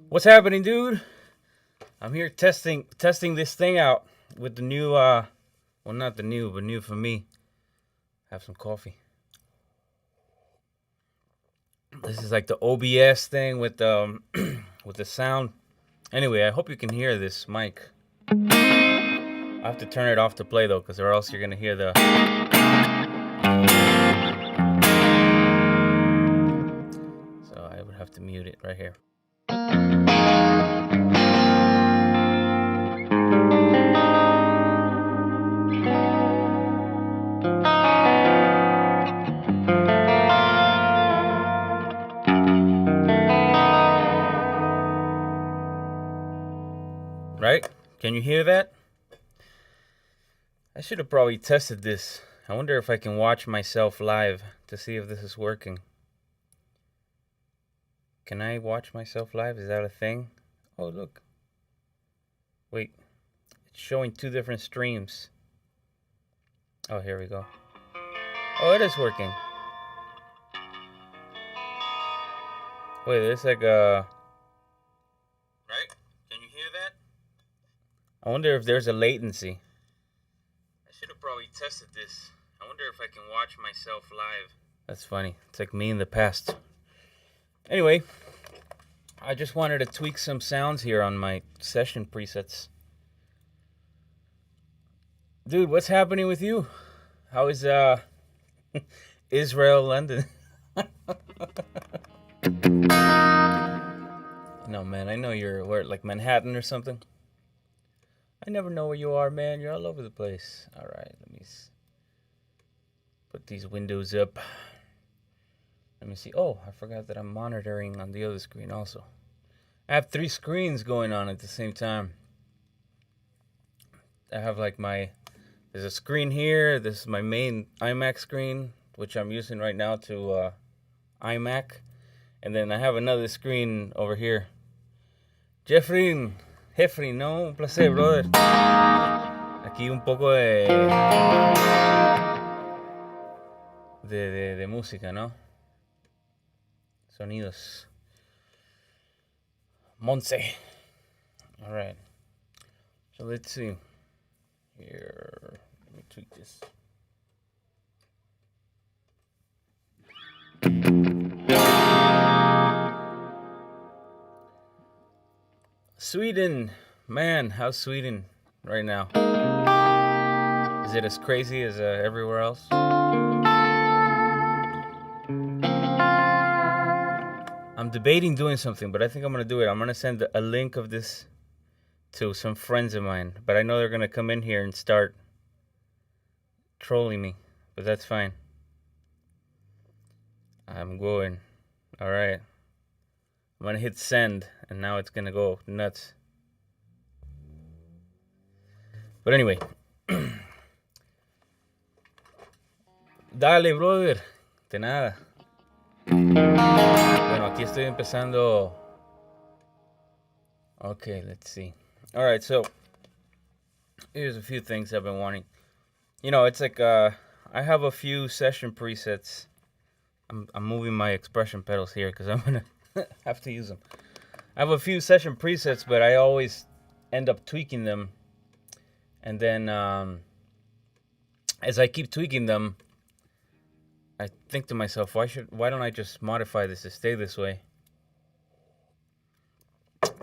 What's happening, dude? I'm here testing this thing out with the new well, not the new, but new for me. Have some coffee. This is like the OBS thing with with the sound. Anyway, I hope you can hear this mic. I have to turn it off to play though, because or else you're gonna hear the. So I would have to mute it right here. Right? Can you hear that? I should have probably tested this. I wonder if I can watch myself live to see if this is working. Can I watch myself live? Is that a thing? Oh, look. Wait. It's showing two different streams. Oh, here we go. Oh, it is working. Wait, there's like a... Right? Can you hear that? I wonder if there's a latency. I should have probably tested this. I wonder if I can watch myself live. That's funny. It's like me in the past. Anyway, I just wanted to tweak some sounds here on my session presets. Dude, what's happening with you? How is Israel, London? No, man, I know you're where, like Manhattan or something. I never know where you are, man. You're all over the place. All right, let me put these windows up. Let me see. Oh, I forgot that I'm monitoring on the other screen also. I have 3 screens going on at the same time. I have like there's a screen here. This is my main iMac screen, which I'm using right now to iMac. And then I have another screen over here. Jeffrey, no, un placer, brother. Aquí un poco de música, ¿no? Sonidos. Monse. All right. So let's see. Here, let me tweak this. Sweden, man, how's Sweden right now? Is it as crazy as everywhere else? I'm debating doing something, but I think I'm gonna do it. I'm gonna send a link of this to some friends of mine, but I know they're gonna come in here and start trolling me, but that's fine. I'm going. All right. I'm gonna hit send, and now it's gonna go nuts. But anyway. Dale, brother. De nada. Bueno, aquí estoy empezando. Okay, let's see. All right, so here's a few things I've been wanting. You know, it's like I have a few session presets. I'm moving my expression pedals here because I'm gonna have to use them. I have a few session presets, but I always end up tweaking them. And then as I keep tweaking them, I think to myself, why don't I just modify this to stay this way?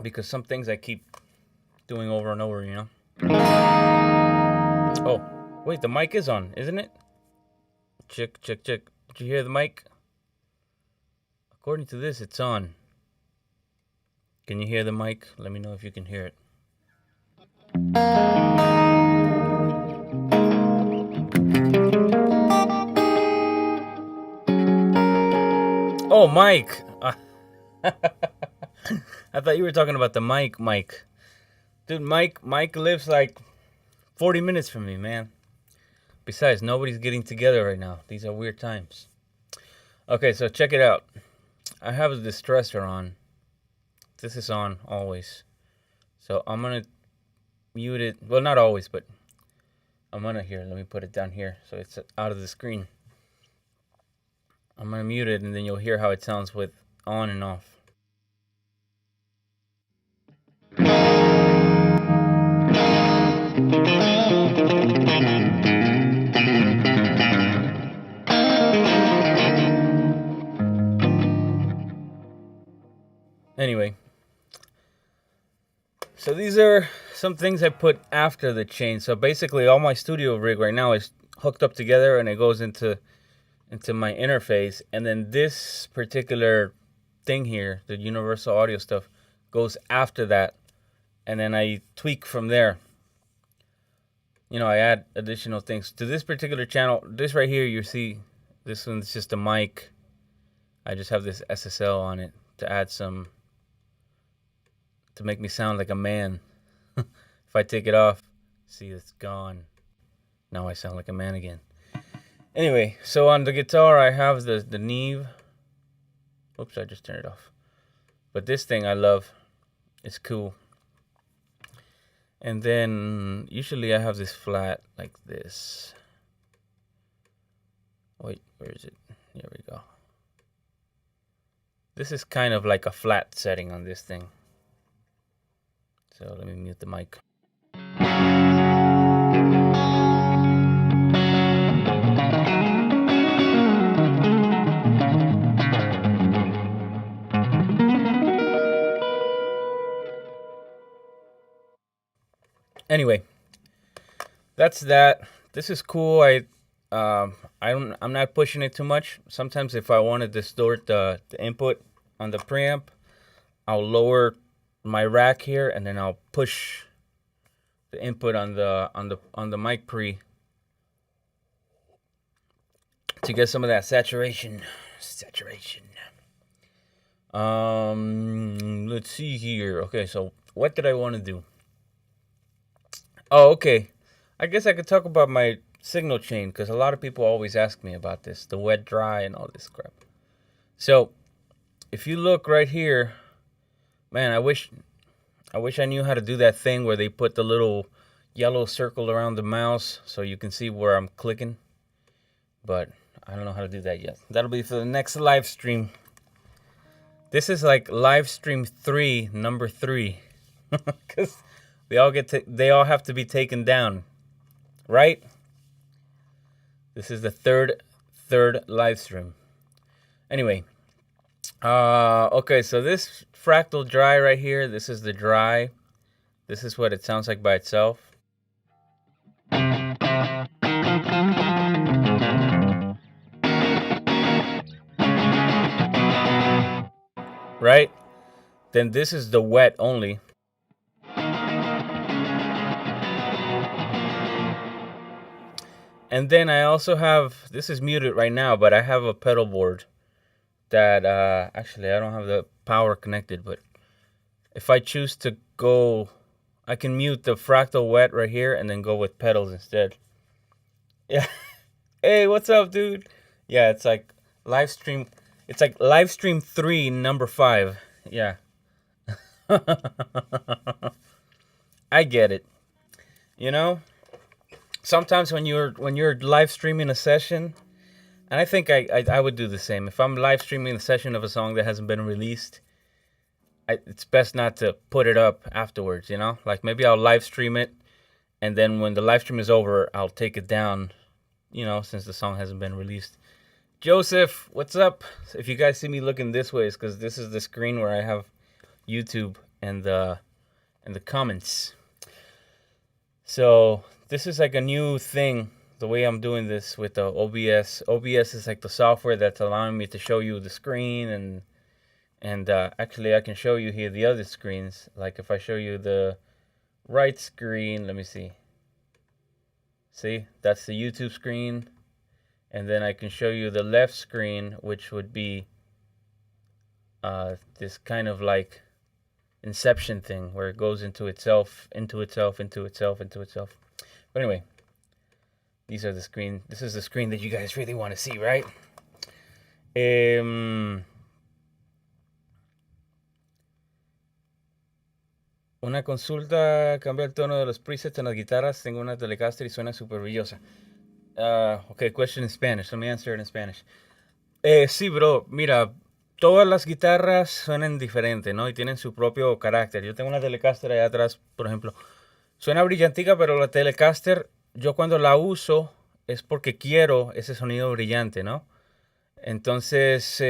Because some things I keep doing over and over, you know? Oh, wait, the mic is on, isn't it? Check. Did you hear the mic? According to this, it's on. Can you hear the mic? Let me know if you can hear it. Oh, Mike! I thought you were talking about the mic. Dude, Mike lives like 40 minutes from me, man. Besides, nobody's getting together right now. These are weird times. Okay, so check it out. I have the distressor on. This is on always. So I'm going to mute it. Well, not always, but I'm going to here. Let me put it down here so it's out of the screen. I'm going to mute it, and then you'll hear how it sounds with on and off. Anyway, so these are some things I put after the chain. So basically all my studio rig right now is hooked up together, and it goes into my interface, and then this particular thing here, the universal audio stuff, goes after that, and then I tweak from there. You know, I add additional things to this particular channel. This right here, you see, this one's just a mic. I just have this SSL on it to add some, to make me sound like a man. If I take it off, see, it's gone. Now I sound like a man again. Anyway, so on the guitar, I have the Neve. Oops, I just turned it off. But this thing I love. It's cool. And then usually I have this flat like this. Wait, where is it? Here we go. This is kind of like a flat setting on this thing. So let me mute the mic. Anyway, that's that. This is cool. I'm not pushing it too much. Sometimes if I want to distort the input on the preamp, I'll lower my rack here, and then I'll push the input on the mic pre to get some of that saturation. Let's see here. Okay, so what did I want to do? Oh, okay. I guess I could talk about my signal chain, because a lot of people always ask me about this, the wet dry and all this crap. So if you look right here, man, I wish I knew how to do that thing where they put the little yellow circle around the mouse so you can see where I'm clicking, but I don't know how to do that yet. That'll be for the next live stream. This is like live stream 3, number 3, because they all have to be taken down, right? This is the third live stream. Anyway, okay, so this fractal dry right here, this is the dry. This is what it sounds like by itself. Right? Then this is the wet only. And then I also have, this is muted right now, but I have a pedal board that, actually I don't have the power connected, but if I choose to go, I can mute the fractal wet right here and then go with pedals instead. Yeah. Hey, what's up, dude? Yeah, it's like live stream. It's like live stream 3, number 5. Yeah. I get it. You know? Sometimes when you're live streaming a session, and I think I would do the same. If I'm live streaming a session of a song that hasn't been released, it's best not to put it up afterwards, you know? Like maybe I'll live stream it, and then when the live stream is over, I'll take it down, you know, since the song hasn't been released. Joseph, what's up? If you guys see me looking this way, it's because this is the screen where I have YouTube and the comments. So this is like a new thing, the way I'm doing this with the OBS. OBS is like the software that's allowing me to show you the screen and And actually, I can show you here the other screens. Like if I show you the right screen, let me see. See, that's the YouTube screen. And then I can show you the left screen, which would be this kind of like Inception thing where it goes into itself, into itself, into itself, into itself. But anyway, these are the screen. This is the screen that you guys really want to see, right? Una consulta, cambia el tono de los presets en las guitarras. Tengo una Telecaster y suena súper brillosa. Okay, question in Spanish. Let me answer it in Spanish. Sí, bro, mira, todas las guitarras suenan diferente, ¿no? Y tienen su propio carácter. Yo tengo una Telecaster allá atrás, por ejemplo. Suena brillantica, pero la Telecaster, yo cuando la uso es porque quiero ese sonido brillante, ¿no? Entonces,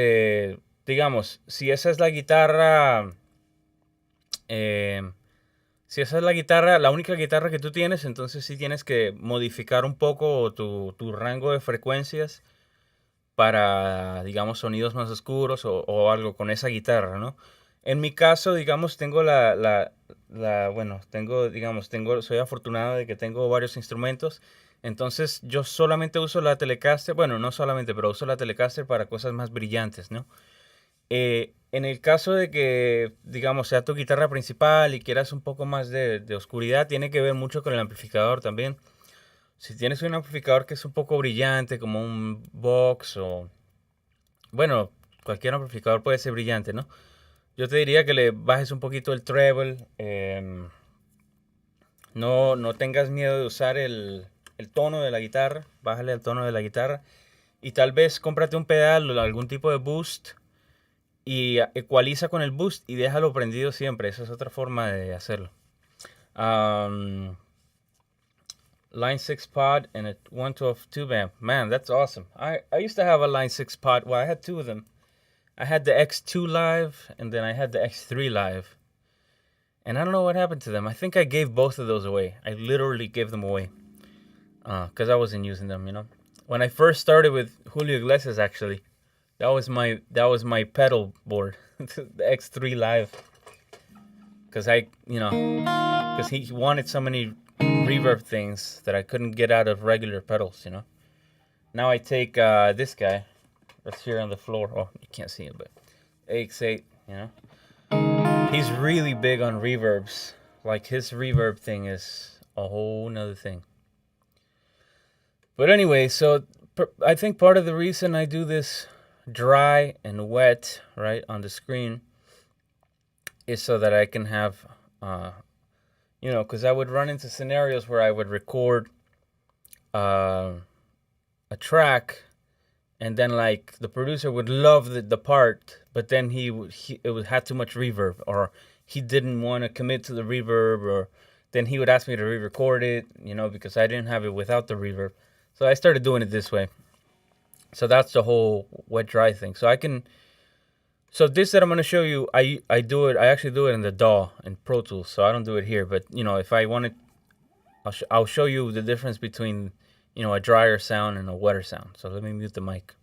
digamos, si esa es la guitarra, si esa es la guitarra, la única guitarra que tú tienes, entonces sí tienes que modificar un poco tu rango de frecuencias para, digamos, sonidos más oscuros o algo con esa guitarra, ¿no? En mi caso, digamos, tengo bueno, tengo, digamos, soy afortunado de que tengo varios instrumentos. Entonces yo solamente uso la Telecaster, bueno, no solamente, pero uso la Telecaster para cosas más brillantes, ¿no? En el caso de que, digamos, sea tu guitarra principal y quieras un poco más de oscuridad, tiene que ver mucho con el amplificador también. Si tienes un amplificador que es un poco brillante, como un Vox o... Bueno, cualquier amplificador puede ser brillante, ¿no? Yo te diría que le bajes un poquito el treble. No tengas miedo de usar el tono de la guitarra. Bájale el tono de la guitarra. Y tal vez cómprate un pedal o algún tipo de boost. Y ecualiza con el boost y déjalo prendido siempre. Esa es otra forma de hacerlo. Line 6 pod and a 112 tube amp. Man, that's awesome. I used to have a Line 6 pod. Well, I had two of them. I had the X2 Live and then I had the X3 Live. And I don't know what happened to them. I think I gave both of those away. I literally gave them away. Because I wasn't using them, you know. When I first started with Julio Iglesias, actually, that was my pedal board, the X3 Live. Because because he wanted so many reverb things that I couldn't get out of regular pedals, you know. Now I take this guy that's here on the floor. Oh, you can't see it, but AX8, you know. He's really big on reverbs. Like his reverb thing is a whole nother thing. But anyway, so I think part of the reason I do this dry and wet, right, on the screen is so that I can have, because I would run into scenarios where I would record a track and then like the producer would love the part, but then it would have too much reverb, or he didn't want to commit to the reverb, or then he would ask me to re-record it, because I didn't have it without the reverb. So I started doing it this way. So that's the whole wet dry thing. So this that I'm going to show you, I actually do it in the DAW in Pro Tools. So I don't do it here, but if I wanted, I'll show you the difference between, a drier sound and a wetter sound. So let me mute the mic.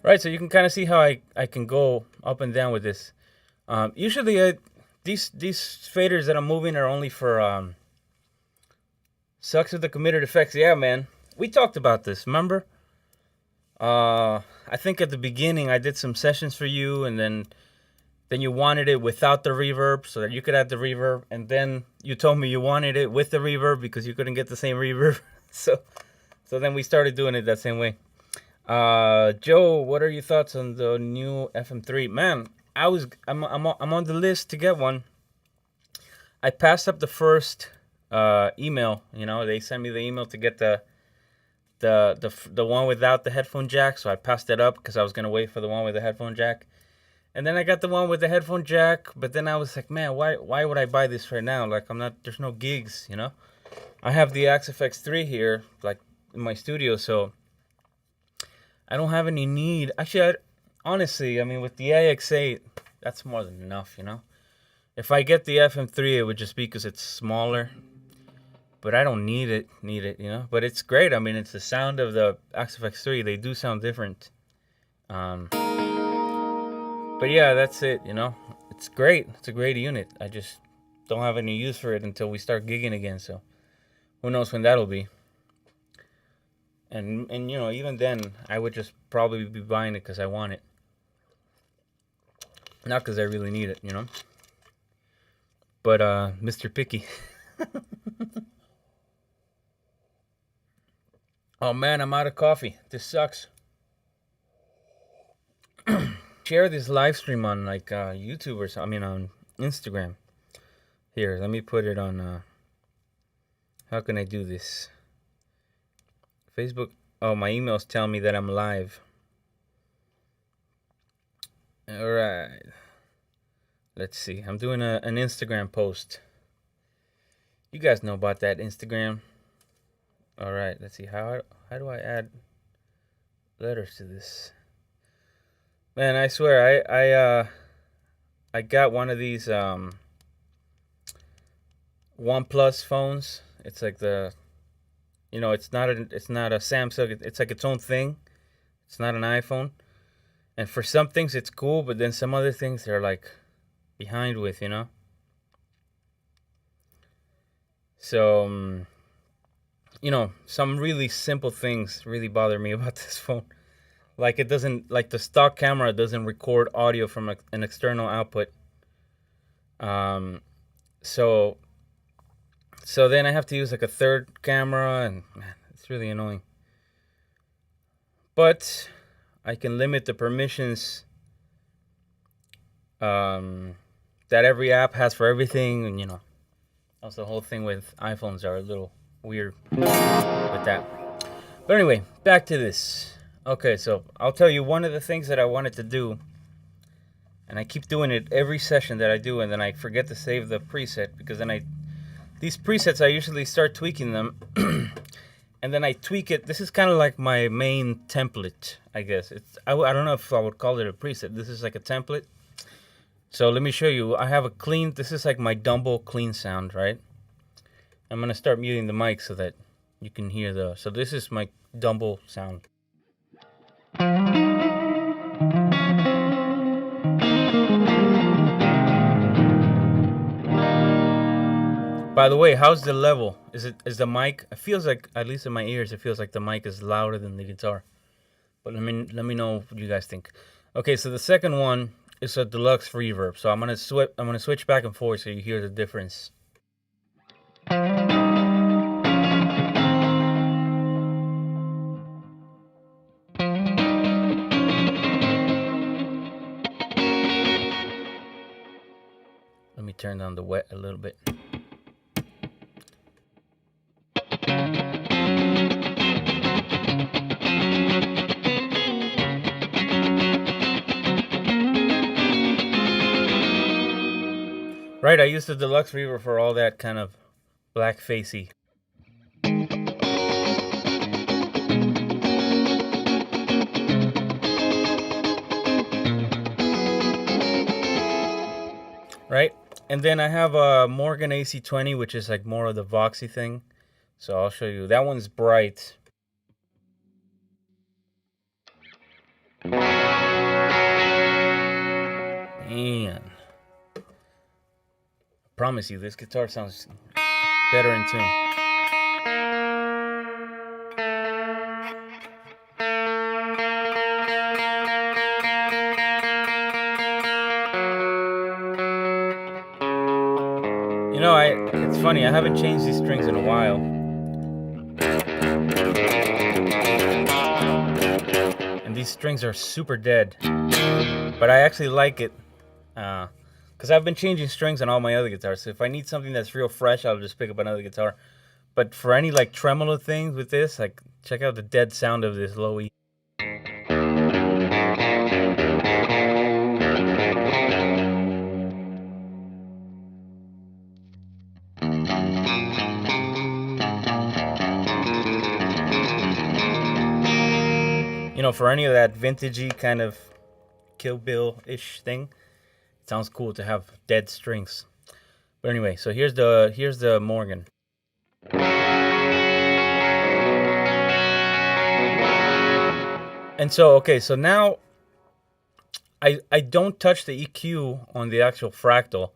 Right, so you can kind of see how I can go up and down with this. Usually, these faders that I'm moving are only for sucks with the committed effects. Yeah, man, we talked about this. Remember? I think at the beginning I did some sessions for you, and then you wanted it without the reverb so that you could add the reverb, and then you told me you wanted it with the reverb because you couldn't get the same reverb. So then we started doing it that same way. Joe, what are your thoughts on the new FM3? Man, I'm on the list to get one. I passed up the first email. They sent me the email to get the the one without the headphone jack, so I passed it up because I was gonna wait for the one with the headphone jack. And then I got the one with the headphone jack, but then I was like, man, why would I buy this right now? Like, there's no gigs, you know? I have the Axe-FX3 here, like, in my studio, so I don't have any need. Actually, honestly, I mean, with the AX8, that's more than enough, you know? If I get the FM3, it would just be because it's smaller. But I don't need it, you know? But it's great. I mean, it's the sound of the Axe-FX3. They do sound different. But yeah, that's it, you know? It's great. It's a great unit. I just don't have any use for it until we start gigging again, so who knows when that'll be. And you know, even then, I would just probably be buying it because I want it. Not because I really need it, you know? But, Mr. Picky. Oh man, I'm out of coffee. This sucks. Share this live stream on like YouTube or something. I mean on Instagram. Here, let me put it on. How can I do this? Facebook. Oh, my emails tell me that I'm live. All right. Let's see. I'm doing an Instagram post. You guys know about that Instagram. All right. Let's see. How do I add letters to this? Man, I swear, I got one of these OnePlus phones. It's like the, you know, it's not a Samsung. It's like its own thing. It's not an iPhone. And for some things it's cool, but then some other things they're like behind with, you know. So, you know, some really simple things really bother me about this phone. Like it doesn't, like the stock camera doesn't record audio from an external output. So then I have to use like a third camera, and man, it's really annoying. But I can limit the permissions that every app has for everything, and you know, that's the whole thing with iPhones are a little weird with that. But anyway, back to this. Okay, so I'll tell you one of the things that I wanted to do, and I keep doing it every session that I do, and then I forget to save the preset, because then these presets I usually start tweaking them, and then I tweak it. This is kind of like my main template, I guess. I don't know if I would call it a preset. This is like a template. So let me show you. I have this is like my Dumble clean sound, right? I'm gonna start muting the mic so that you can hear so this is my Dumble sound. By the way, how's the level? Is the mic? It feels like, at least in my ears, it feels like the mic is louder than the guitar. But let me know what you guys think. Okay, so the second one is a deluxe reverb. So I'm gonna switch back and forth so you hear the difference. Let me turn down the wet a little bit. Right, I used the deluxe reverb for all that kind of black-facey. Right, and then I have a Morgan AC20, which is like more of the Voxy thing. So I'll show you. That one's bright. Man. Promise you, this guitar sounds better in tune. You know, it's funny, I haven't changed these strings in a while. And these strings are super dead. But I actually like it. Because I've been changing strings on all my other guitars. So if I need something that's real fresh, I'll just pick up another guitar. But for any like tremolo things with this, like Check out the dead sound of this low E. You know, for any of that vintagey kind of Kill Bill-ish thing, it sounds cool to have dead strings. But anyway, so here's the Morgan. And so, okay, so now I don't touch the EQ on the actual fractal,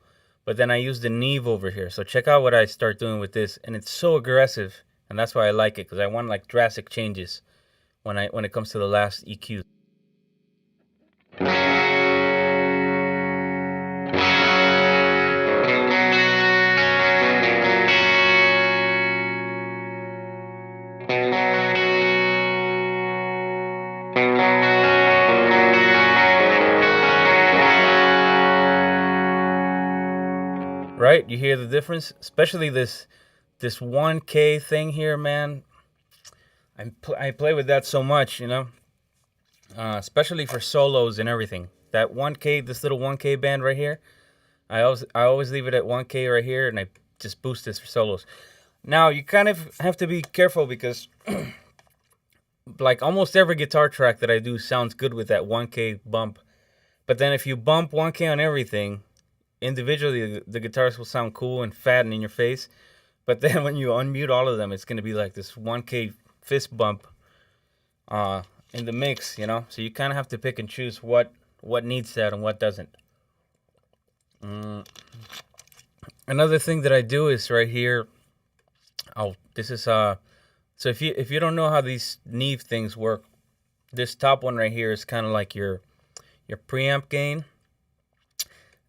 but then I use the Neve over here. So check out what I start doing with this, and it's so aggressive, and that's why I like it, because I want like drastic changes when it comes to the last EQ. Right? You hear the difference? Especially this 1K thing here, man. I play with that so much, you know? Especially for solos and everything. That 1K, this little 1K band right here, I always leave it at 1K right here, and I just boost this for solos. Now, you kind of have to be careful because like almost every guitar track that I do sounds good with that 1K bump. But then if you bump 1K on everything, individually the guitars will sound cool and fat and in your face. But then when you unmute all of them, it's going to be like this 1K fist bump in the mix, you know? So you kind of have to pick and choose what needs that and what doesn't. Another thing that I do is right here. This is so if you don't know how these Neve things work, this top one right here is kind of like your preamp gain.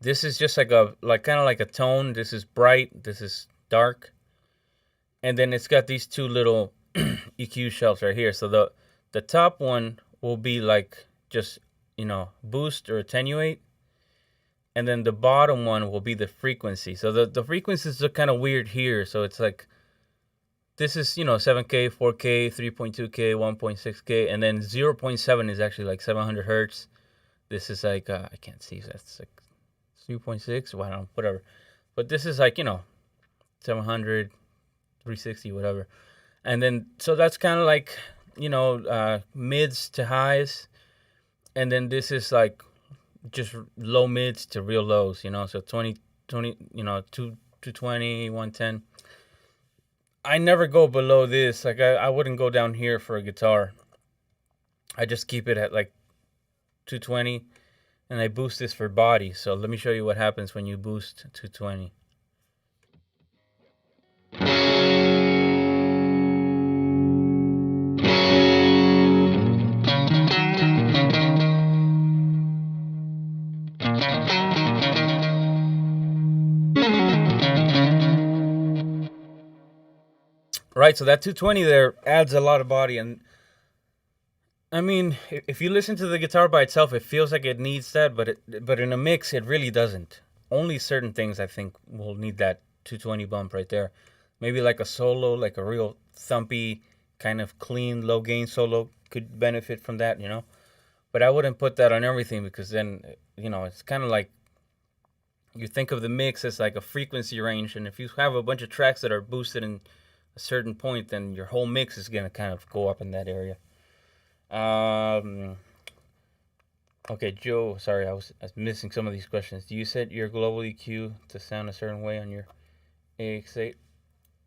This is just like kind of like a tone. This is bright. This is dark. And then it's got these two little EQ shelves right here. So the top one will be like just, you know, boost or attenuate. And then the bottom one will be the frequency. So the frequencies are kind of weird here. So it's like, this is, you know, 7K, 4K, 3.2K, 1.6K. And then 0.7 is actually like 700 hertz. This is like, I can't see. That's like 3.6. Well, I don't know, whatever. But this is like, you know, 700, 360, whatever. And then, so that's kind of like, you know, mids to highs. And then this is like just low mids to real lows, you know. So 20, you know, 220, 110. I never go below this. Like, I wouldn't go down here for a guitar. I just keep it at like 220. And I boost this for body. So let me show you what happens when you boost 220. Right, so that 220 there adds a lot of body. And I mean, if you listen to the guitar by itself, it feels like it needs that, but in a mix, it really doesn't. Only certain things, I think, will need that 220 bump right there. Maybe like a solo, like a real thumpy, kind of clean, low gain solo could benefit from that, you know? But I wouldn't put that on everything, because then, you know, it's kind of like, you think of the mix as like a frequency range, and if you have a bunch of tracks that are boosted in a certain point, then your whole mix is going to kind of go up in that area. Okay, Joe, sorry, I was missing some of these questions. Do you set your global EQ to sound a certain way on your AX8,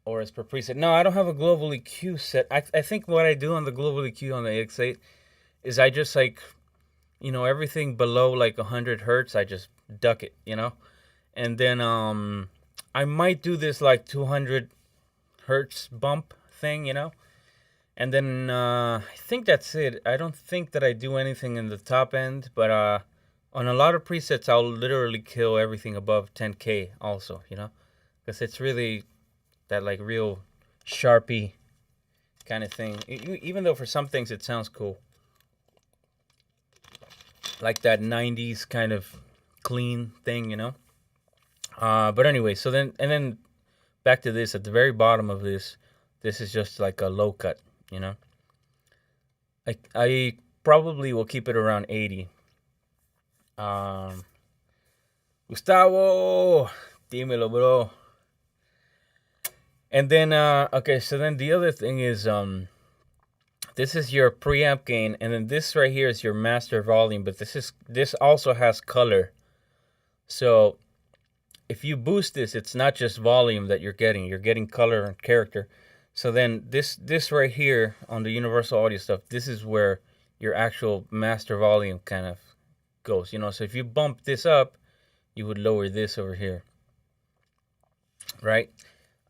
or as per preset? No, I don't have a global EQ set. I think what I do on the global EQ on the AX8 is I just, like, you know, everything below like 100 hertz, I just duck it, you know? And then I might do this like 200 hertz bump thing, you know? And then I think that's it. I don't think that I do anything in the top end, but on a lot of presets, I'll literally kill everything above 10K also, you know? Because it's really that like real Sharpie kind of thing. Even though for some things it sounds cool. Like that 90s kind of clean thing, you know? But anyway, so then back to this. At the very bottom of this is just like a low cut, you know? I probably will keep it around 80. Gustavo, dímelo, bro. And then, okay, so then the other thing is, this is your preamp gain, and then this right here is your master volume, but this also has color. So if you boost this, it's not just volume that you're getting color and character. So then this right here on the universal audio stuff, this is where your actual master volume kind of goes, you know. So if you bump this up, you would lower this over here, right?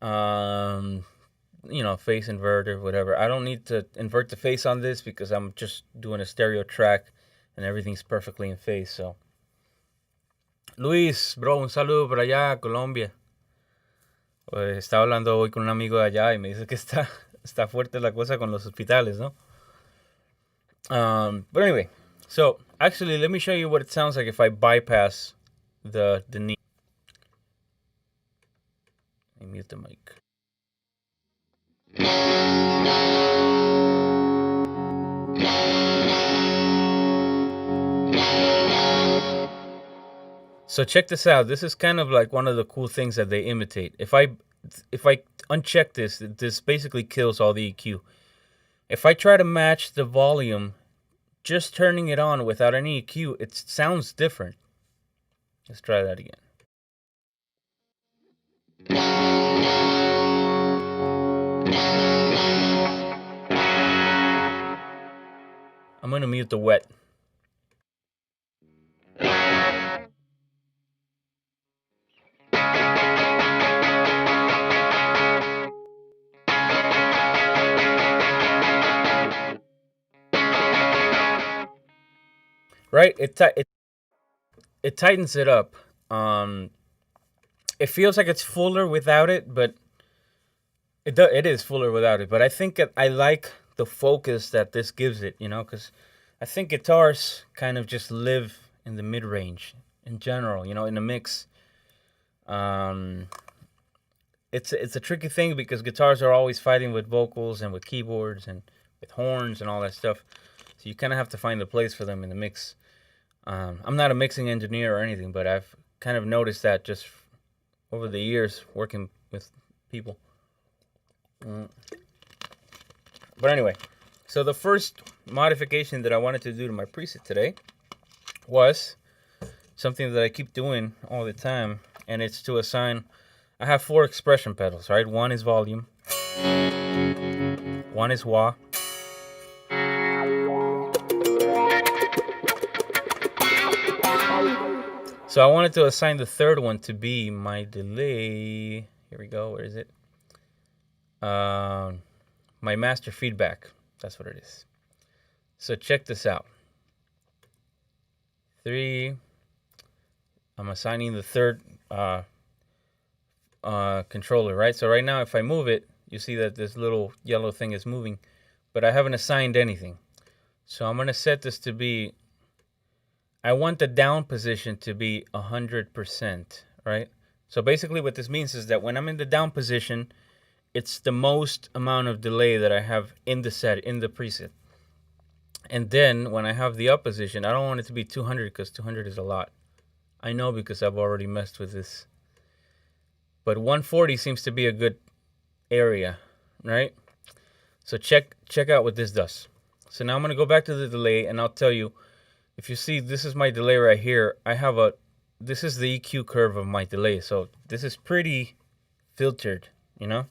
You know, face inverter, whatever. I don't need to invert the face on this because I'm just doing a stereo track and everything's perfectly in phase. So Luis, bro, un saludo por allá, Colombia. Estaba hablando hoy con un amigo de allá y me dice que está fuerte la cosa con los hospitales, ¿no? But anyway, so actually let me show you what it sounds like if I bypass the knee. Let me mute the mic. So check this out. This is kind of like one of the cool things that they imitate. If I uncheck this, this basically kills all the EQ. If I try to match the volume, just turning it on without any EQ, it sounds different. Let's try that again. I'm going to mute the wet. Right? It tightens it up. It feels like it's fuller without it, but it is fuller without it. But I think I like the focus that this gives it, you know, because I think guitars kind of just live in the mid-range in general, you know, in a mix. It's a tricky thing because guitars are always fighting with vocals and with keyboards and with horns and all that stuff. So you kind of have to find a place for them in the mix. I'm not a mixing engineer or anything, but I've kind of noticed that just over the years working with people. But anyway, so the first modification that I wanted to do to my preset today was something that I keep doing all the time, and it's to assign, I have 4 expression pedals, right? One is volume, one is wah, so I wanted to assign the third one to be my delay. Here we go. Where is it? My master feedback. That's what it is. So check this out. 3. I'm assigning the third controller, right? So right now, if I move it, you see that this little yellow thing is moving, but I haven't assigned anything. So I'm going to set this to be, I want the down position to be 100%, right? So basically what this means is that when I'm in the down position, it's the most amount of delay that I have in the set, in the preset. And then when I have the up position, I don't want it to be 200 because 200 is a lot. I know because I've already messed with this. But 140 seems to be a good area, right? So check out what this does. So now I'm going to go back to the delay, and I'll tell you, if you see, this is my delay right here. This is the EQ curve of my delay. So this is pretty filtered, you know?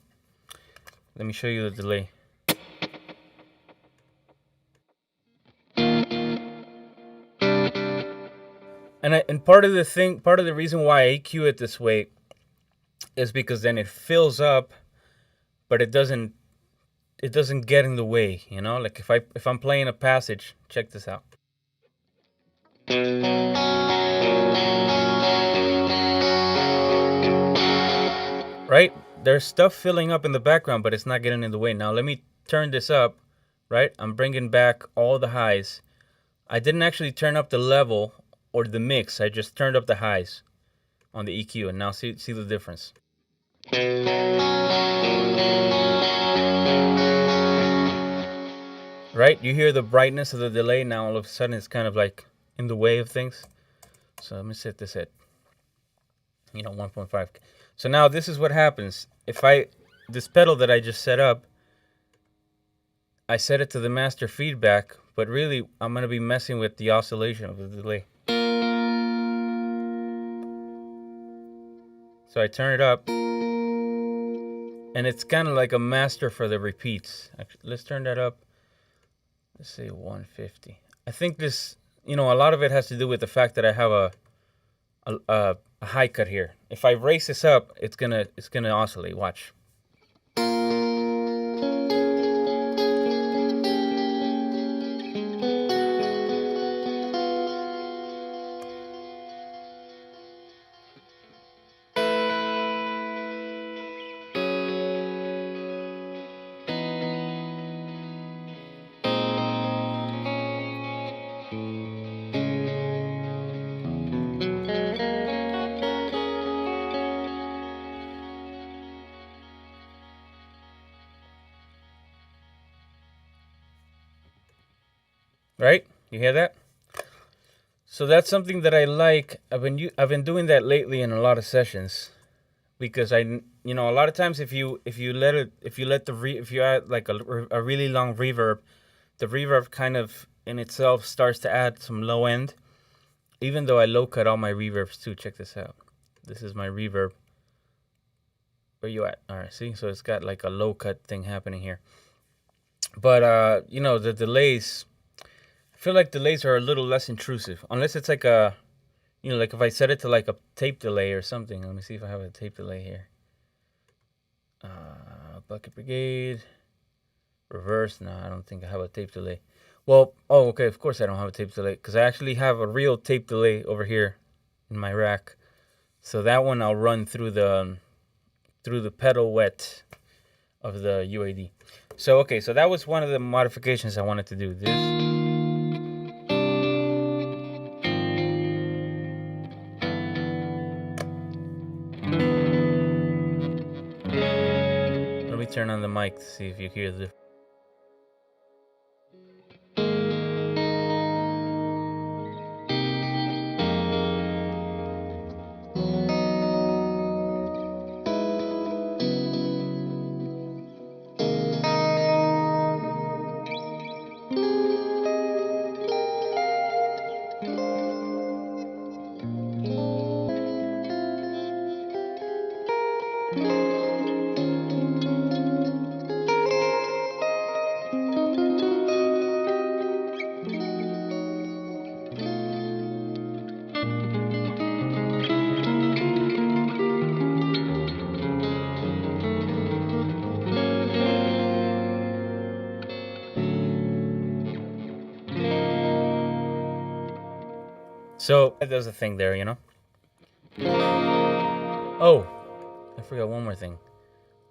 Let me show you the delay. And part of the reason why I EQ it this way is because then it fills up, but it doesn't get in the way, you know? Like if I'm playing a passage, check this out. Right? There's stuff filling up in the background, but it's not getting in the way. Now let me turn this up, right? I'm bringing back all the highs. I didn't actually turn up the level or the mix. I just turned up the highs on the EQ, and now see the difference. Right? You hear the brightness of the delay. Now all of a sudden it's kind of like in the way of things. So let me set this at 1.5. So now this is what happens. If this pedal that I just set up, I set it to the master feedback, but really I'm going to be messing with the oscillation of the delay. So I turn it up, and it's kind of like a master for the repeats. Actually, let's turn that up. Let's say 150. I think this, a lot of it has to do with the fact that I have a high cut here. If I raise this up, it's gonna oscillate. Watch. Right? You hear that? So that's something that I like. I've been doing that lately in a lot of sessions, because a lot of times if you add like a really long reverb, the reverb kind of in itself starts to add some low end. Even though I low cut all my reverbs too. Check this out. This is my reverb. Where you at? All right, see? So it's got like a low cut thing happening here. But the delays, I feel like delays are a little less intrusive, unless it's like like if I set it to like a tape delay or something. Let me see if I have a tape delay here. Bucket Brigade, reverse. No, I don't think I have a tape delay. Well, okay. Of course I don't have a tape delay, because I actually have a real tape delay over here in my rack. So that one I'll run through the pedal wet of the UAD. So okay, so that was one of the modifications I wanted to do. This. Let me turn on the mic to see if you hear the. So there's a thing there, Oh, I forgot one more thing.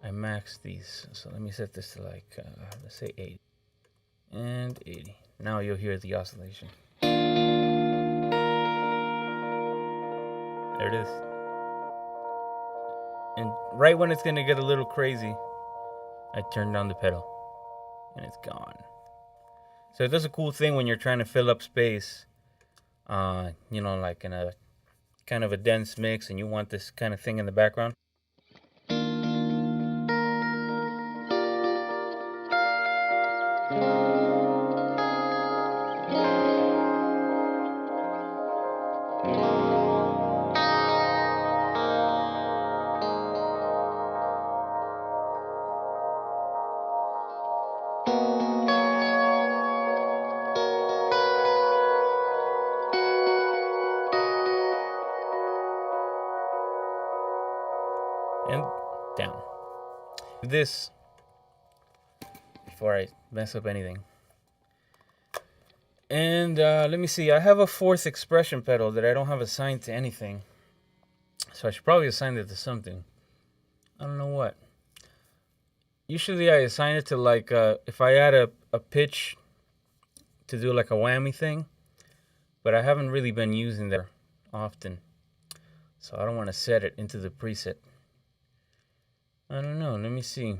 I maxed these, so let me set this to like let's say 80 and 80. Now you'll hear the oscillation. There it is. And right when it's gonna get a little crazy, I turn down the pedal, and it's gone. So it does a cool thing when you're trying to fill up space. Like in a kind of a dense mix, and you want this kind of thing in the background. And down. This, before I mess up anything. And let me see. I have a fourth expression pedal that I don't have assigned to anything. So I should probably assign it to something. I don't know what. Usually I assign it to like, if I add a pitch to do like a whammy thing. But I haven't really been using that often. So I don't want to set it into the preset. I don't know. Let me see.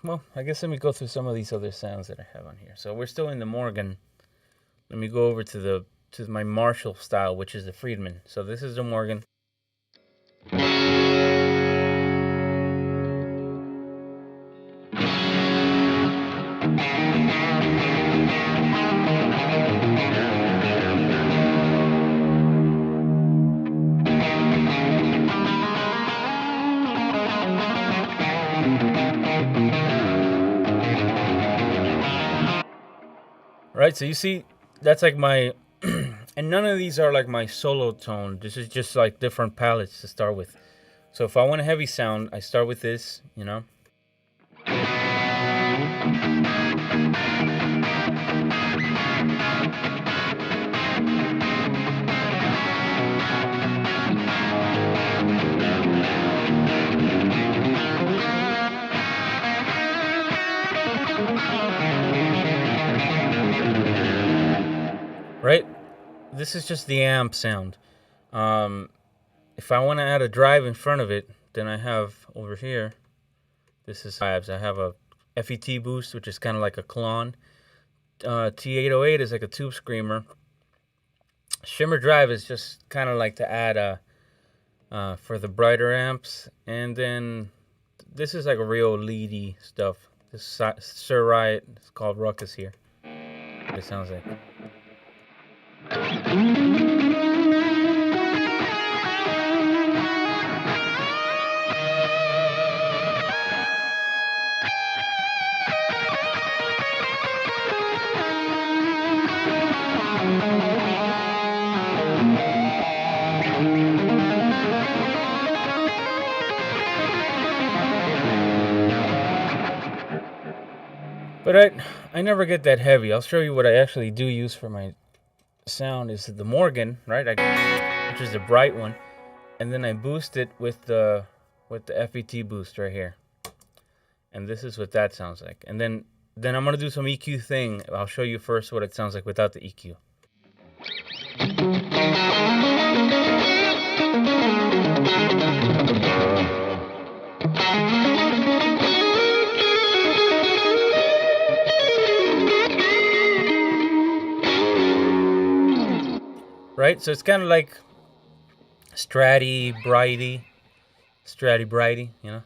well, I guess let me go through some of these other sounds that I have on here. So we're still in the Morgan. Let me go over to my Marshall style, which is the Friedman. So this is the Morgan. Right, so you see, that's like my, and none of these are like my solo tone. This is just like different palettes to start with. So if I want a heavy sound, I start with this, you know. Right? This is just the amp sound. If I want to add a drive in front of it, then I have over here, this is drives. I have a FET boost, which is kind of like a Klon. T808 is like a tube screamer. Shimmer drive is just kind of like to add for the brighter amps. And then this is like a real leady stuff. This Sir Riot, it's called Ruckus here. It sounds like. But I never get that heavy. I'll show you what I actually do use for my sound is the Morgan, right? Which is the bright one, and then I boost it with the FET boost right here. And this is what that sounds like. And then I'm gonna do some EQ thing. I'll show you first what it sounds like without the EQ. Right? So it's kind of like Stratty Brighty, you know?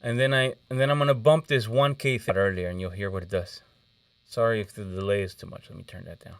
And then I'm gonna bump this 1K thing earlier and you'll hear what it does. Sorry if the delay is too much. Let me turn that down.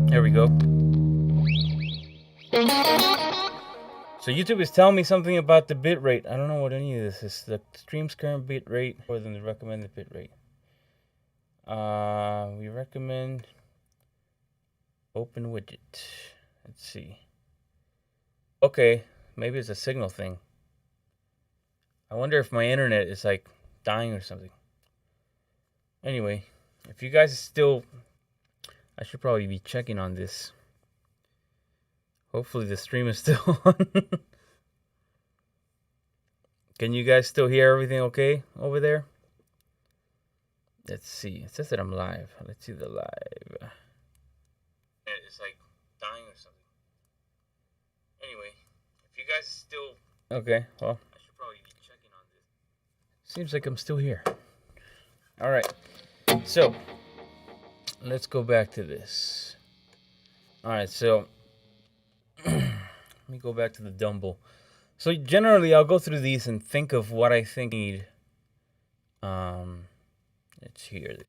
There we go. So YouTube is telling me something about the bit rate. I don't know what any of this is. The stream's current bit rate more than the recommended bit rate. We recommend open widget. Let's see. Okay, maybe it's a signal thing. I wonder if my internet is like dying or something. Anyway, if you guys still, I should probably be checking on this. Hopefully the stream is still on. Can you guys still hear everything okay over there? Let's see. It says that I'm live. Let's see the live. It's like dying or something. Anyway, if you guys still... Okay, well, I should probably be checking on this. Seems like I'm still here. All right. So, let's go back to this. All right, so... Let me go back to the Dumble. So generally, I'll go through these and think of what I think I need. Let's hear it.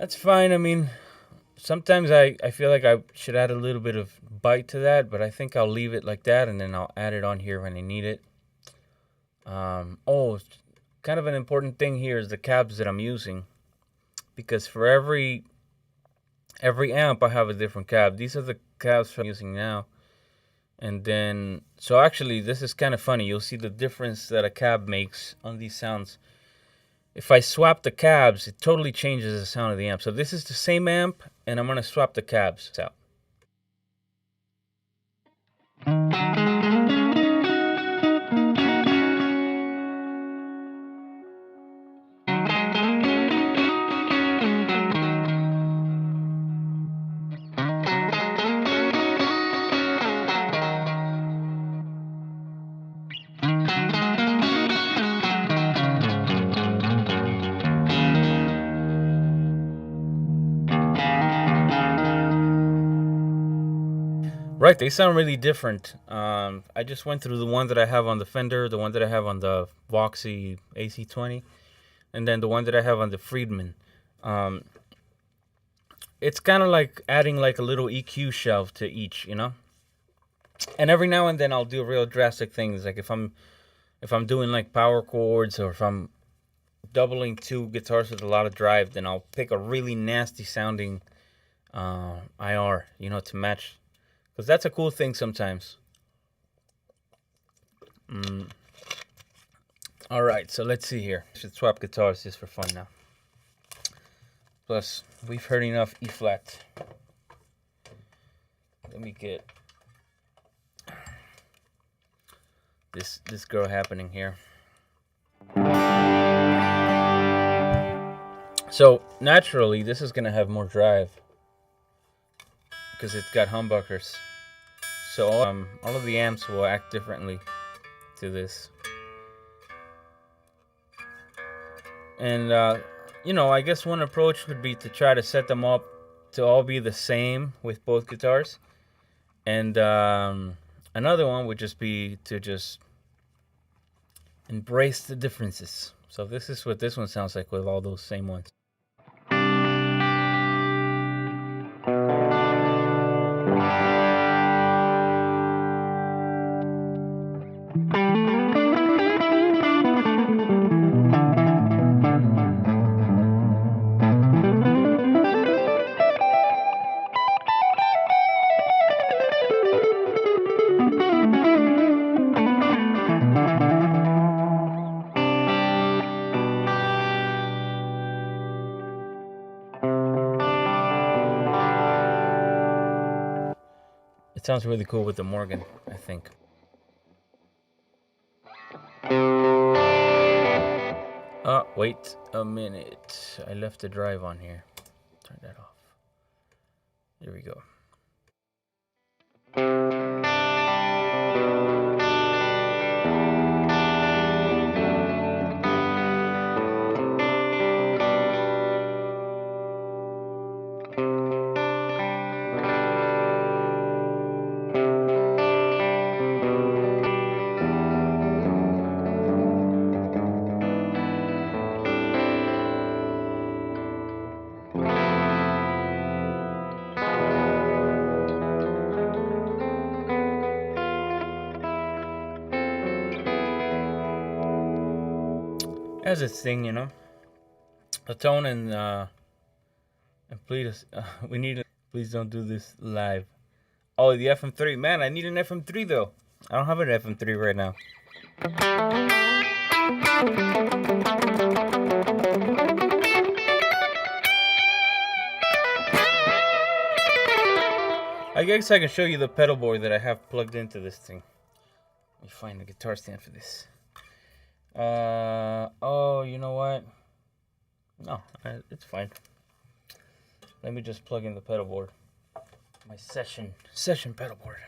That's fine. I mean, sometimes I feel like I should add a little bit of bite to that, but I think I'll leave it like that, and then I'll add it on here when I need it. Oh, kind of an important thing here is the cabs that I'm using, because for every amp I have a different cab. These are the cabs I'm using now. And then, so actually this is kind of funny. You'll see the difference that a cab makes on these sounds. If I swap the cabs, it totally changes the sound of the amp. So this is the same amp, and I'm going to swap the cabs out. Right, they sound really different. I just went through the one that I have on the Fender, the one that I have on the Voxy AC20, and then the one that I have on the Friedman. It's kind of like adding like a little EQ shelf to each, you know? And every now and then I'll do real drastic things, like if I'm doing like power chords, or if I'm doubling two guitars with a lot of drive, then I'll pick a really nasty sounding IR, you know, to match. Because that's a cool thing sometimes. All right, so let's see here. I should swap guitars just for fun now. Plus, we've heard enough E flat. Let me get this girl happening here. So naturally, this is gonna have more drive because it's got humbuckers. So all of the amps will act differently to this. And you know, I guess one approach would be to try to set them up to all be the same with both guitars. And another one would just be to just embrace the differences. So this is what this one sounds like with all those same ones. It sounds really cool with the Morgan, I think. Wait a minute. I left the drive on here. Turn that off. There we go. As its thing, you know. A tone and please, we need. Please don't do this live. Oh, the FM3, man! I need an FM3 though. I don't have an FM3 right now. I guess I can show you the pedal board that I have plugged into this thing. Let me find the guitar stand for this. Oh, you know what? No, it's fine. Let me just plug in the pedal board. My session pedal board.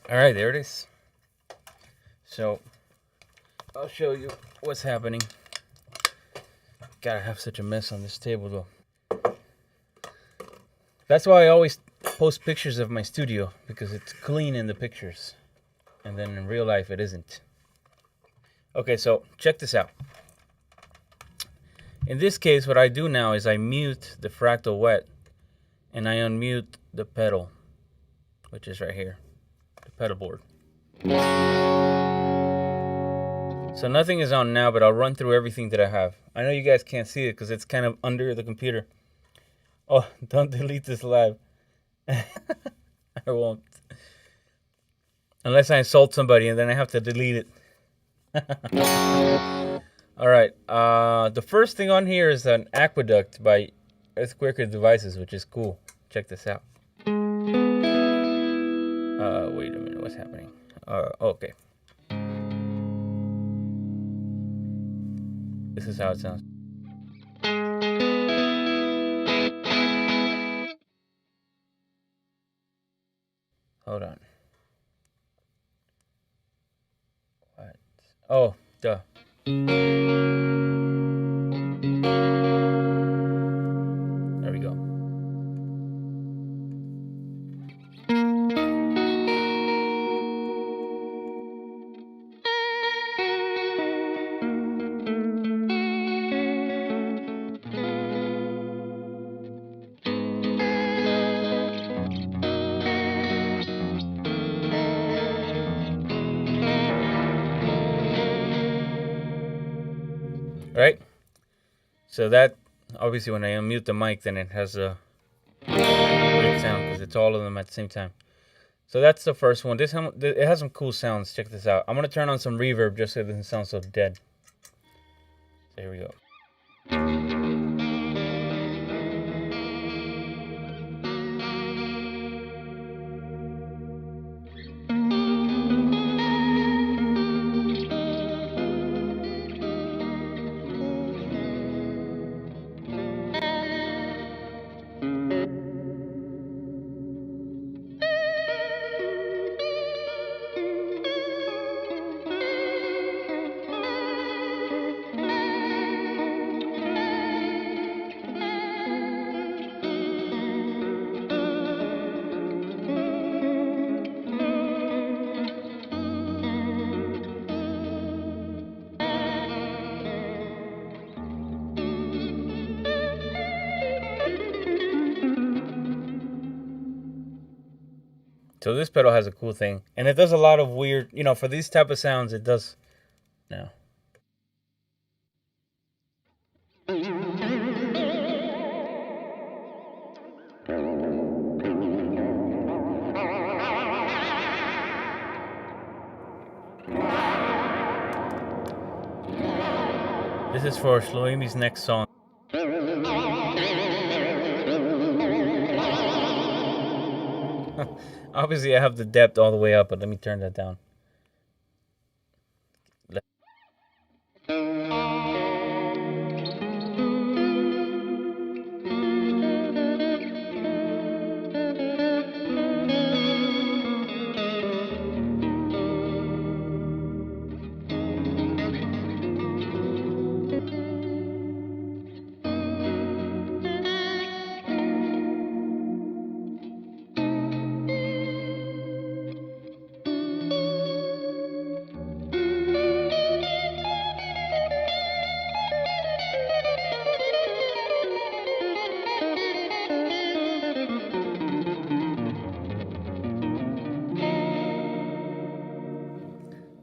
All right, there it is. So, I'll show you what's happening. Gotta have such a mess on this table though. That's why I always post pictures of my studio, because it's clean in the pictures, and then in real life it isn't. Okay, so check this out. In this case, what I do now is I mute the Fractal Wet and I unmute the pedal, which is right here, the pedal board. So nothing is on now, but I'll run through everything that I have. I know you guys can't see it because it's kind of under the computer. Oh, don't delete this live. I won't. Unless I insult somebody and then I have to delete it. Alright, the first thing on here is an Aqueduct by Earthquaker Devices, which is cool. Check this out. Wait a minute, what's happening? Okay. This is how it sounds. Hold on. What? Oh, duh. There we go. Right? So that, obviously when I unmute the mic, then it has a weird sound because it's all of them at the same time. So that's the first one. It has some cool sounds. Check this out. I'm going to turn on some reverb just so it doesn't sound so dead. So here we go. So this pedal has a cool thing. And it does a lot of weird, you know, for these type of sounds, it does now. This is for Shloimi's next song. Obviously, I have the depth all the way up, but let me turn that down.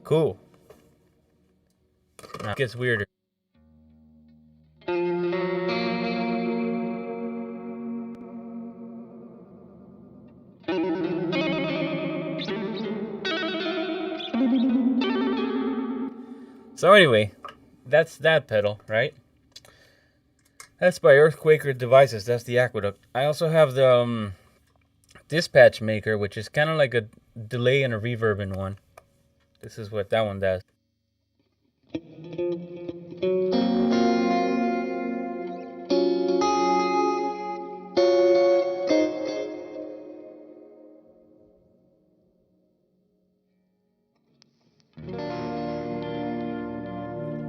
Cool. Now it gets weirder. So anyway, that's that pedal, right? That's by Earthquaker Devices. That's the Aqueduct. I also have the Dispatch Maker, which is kind of like a delay and a reverb in one. This is what that one does.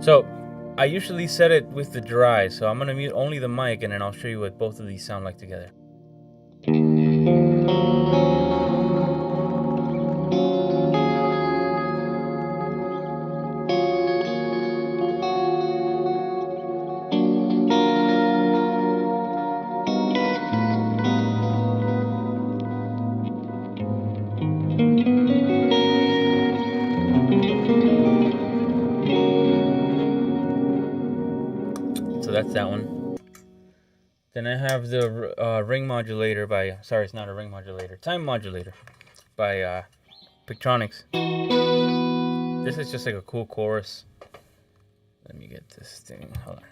So I usually set it with the dry, so I'm gonna mute only the mic and then I'll show you what both of these sound like together. So that's that one. Then I have the ring modulator by, sorry, it's not a ring modulator, time modulator by Pictronics. This is just like a cool chorus. Let me get this thing. Hold on.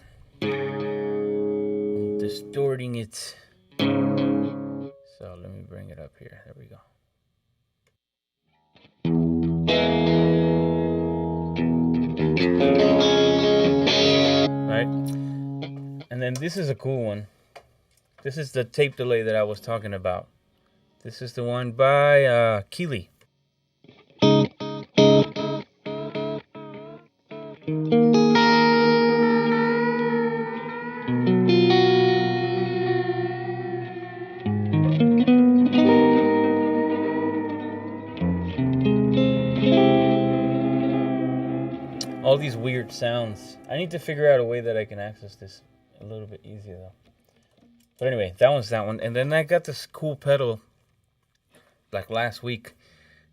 I'm distorting it. So let me bring it up here. There we go. Right? And then this is a cool one. This is the tape delay that I was talking about. This is the one by Keeley. All these weird sounds. I need to figure out a way that I can access this a little bit easier though. But anyway, that one's that one. And then I got this cool pedal like last week.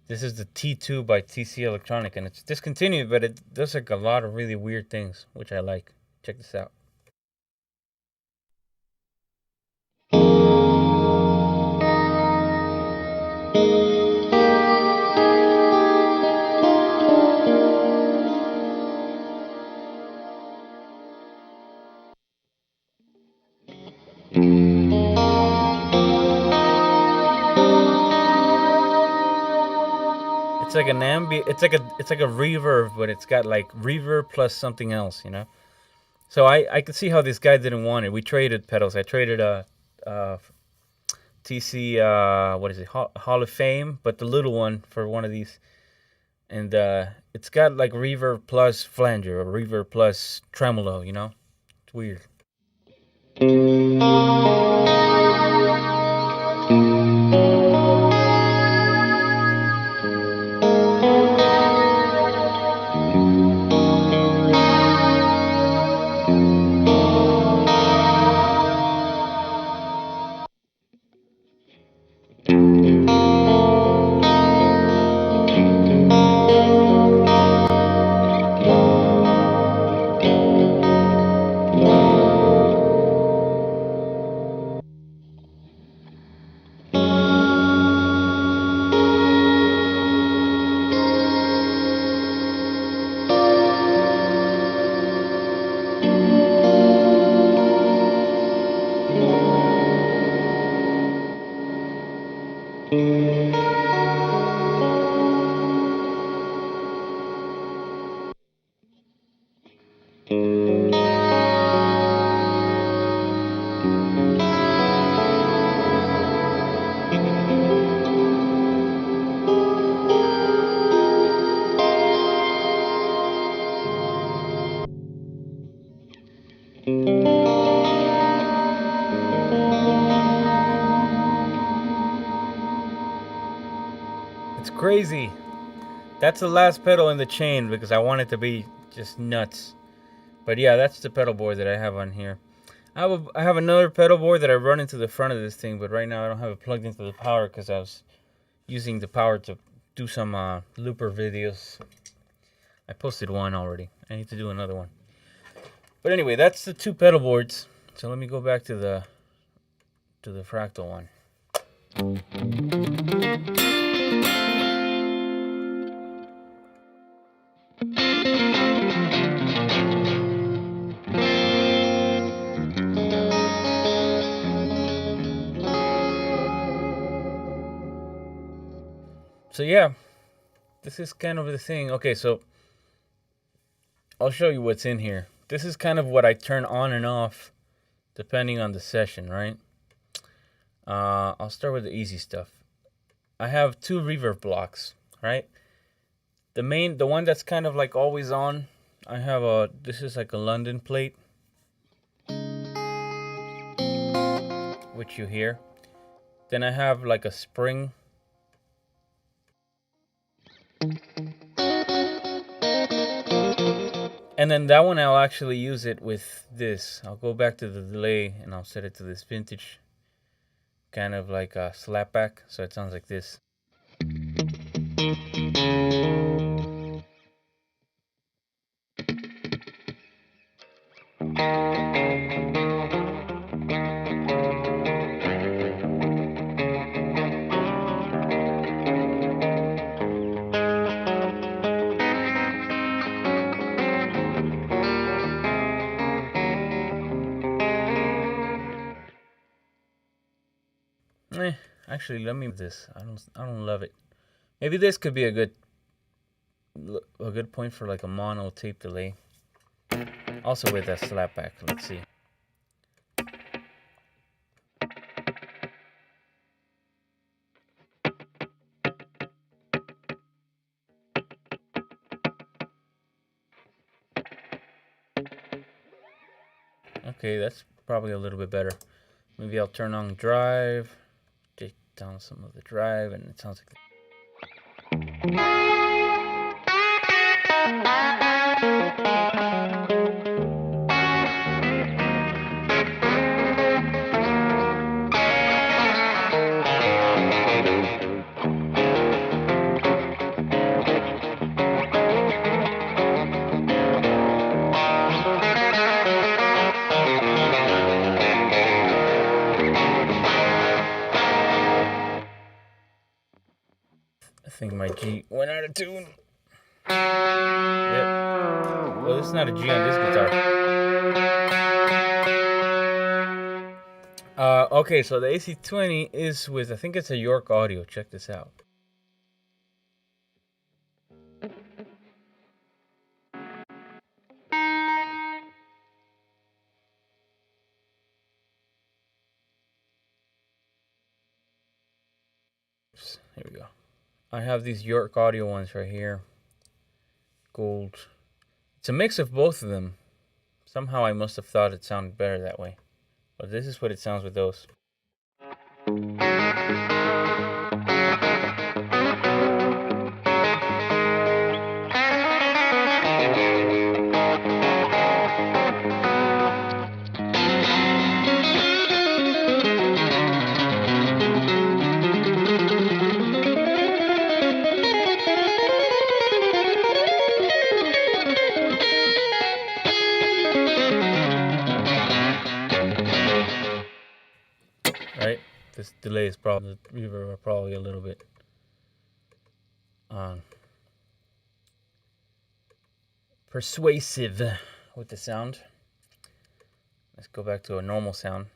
This is the T2 by TC Electronic, and it's discontinued, but it does like a lot of really weird things, which I like. Check this out. It's like an it's like a reverb, but it's got like reverb plus something else, you know. So I could see how this guy didn't want it. We traded pedals. I traded a TC what is it, Hall of Fame, but the little one for one of these, and it's got like reverb plus flanger or reverb plus tremolo, you know. It's weird. It's crazy. That's the last pedal in the chain because I want it to be just nuts. But yeah, that's the pedal board that I have on here. I have another pedal board that I run into the front of this thing, but right now I don't have it plugged into the power because I was using the power to do some looper videos. I posted one already. I need to do another one. But anyway, that's the two pedal boards. So let me go back to the Fractal one. So yeah, this is kind of the thing. Okay, so I'll show you what's in here. This is kind of what I turn on and off depending on the session, right? I'll start with the easy stuff. I have two reverb blocks, right? The one that's kind of like always on, I have this is like a London plate, which you hear. Then I have like a spring. And then that one I'll actually use it with this. I'll go back to the delay and I'll set it to this vintage kind of like a slapback, so it sounds like this. Actually, let me this. I don't love it. Maybe this could be a good point for like a mono tape delay. Also with that slapback. Let's see. Okay, that's probably a little bit better. Maybe I'll turn on drive, take down some of the drive, and it sounds like I think my G went out of tune. Yep. Well, this is not a G on this guitar. Okay, so the AC20 is with, I think it's a York Audio. Check this out. Oops, here we go. I have these York Audio ones right here. Gold. It's a mix of both of them. Somehow I must have thought it sounded better that way. But this is what it sounds with those. Right? This delay is probably, the reverb are probably a little bit persuasive with the sound. Let's go back to a normal sound.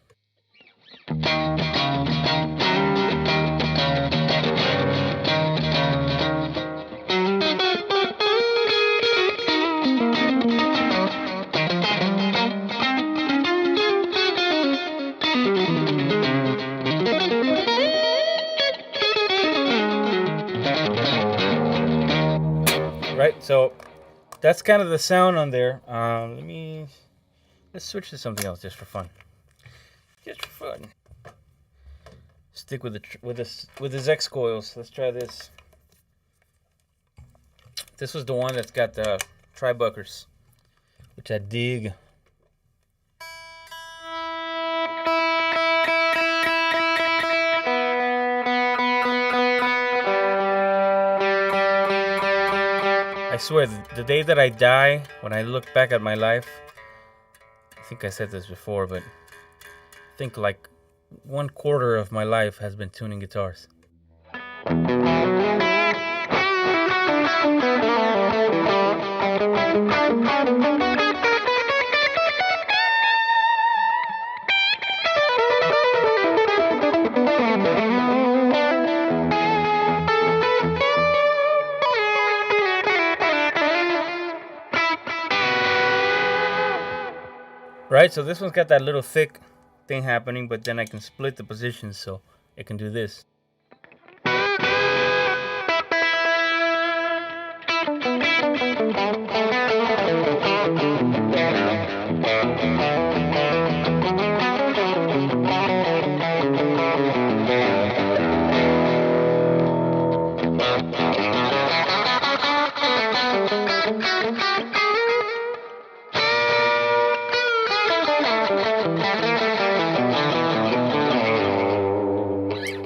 Right, so that's kind of the sound on there. Let's switch to something else just for fun. Just for fun. Stick with the X coils. Let's try this. This was the one that's got the tri-buckers, which I dig. I swear, the day that I die, when I look back at my life, I think I said this before, but I think like 1/4 of my life has been tuning guitars. Right, so this one's got that little thick thing happening, but then I can split the positions so it can do this.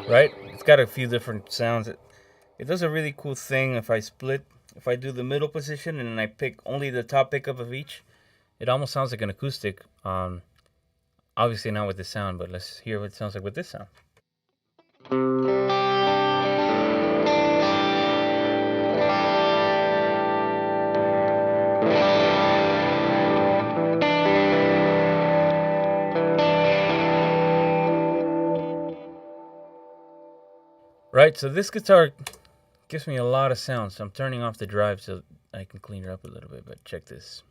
Right? It's got a few different sounds. It does a really cool thing if I do the middle position and then I pick only the top pickup of each. It almost sounds like an acoustic. Obviously not with this sound, but let's hear what it sounds like with this sound. Right, so this guitar gives me a lot of sound, so I'm turning off the drive so I can clean it up a little bit, but check this.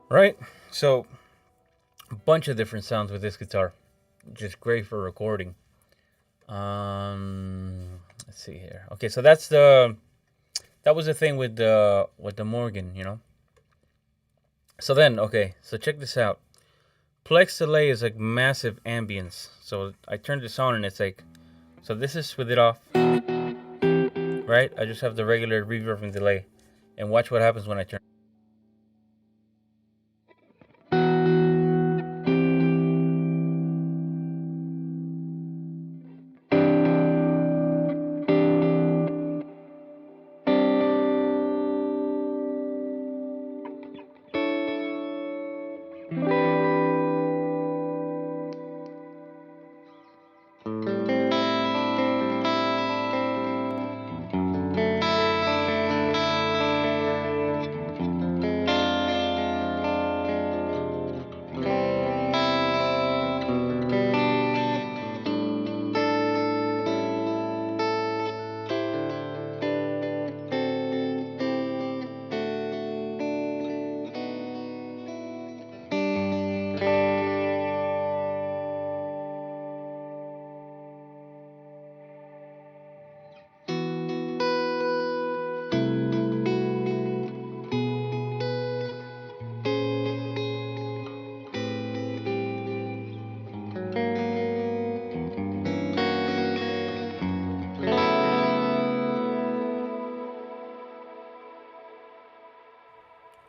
Right, so a bunch of different sounds with this guitar, just great for recording. Let's see here. Okay, so that was the thing with the Morgan, you know. So then, okay, so check this out. Plex delay is like massive ambience. So I turned this on and it's like, so this is with it off, right? I just have the regular reverb and delay, and watch what happens when I turn.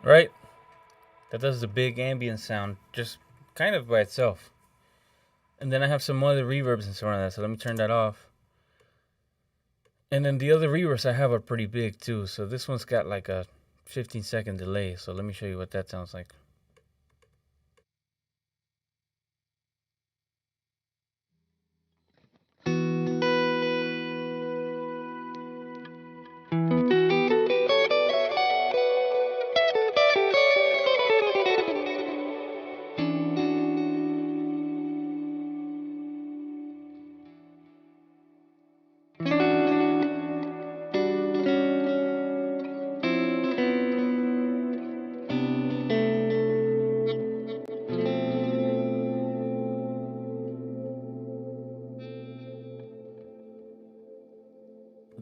Right? That does the big ambient sound just kind of by itself. And then I have some other reverbs and so on that, so let me turn that off. And then the other reverbs I have are pretty big too, so this one's got like a 15-second delay, so let me show you what that sounds like.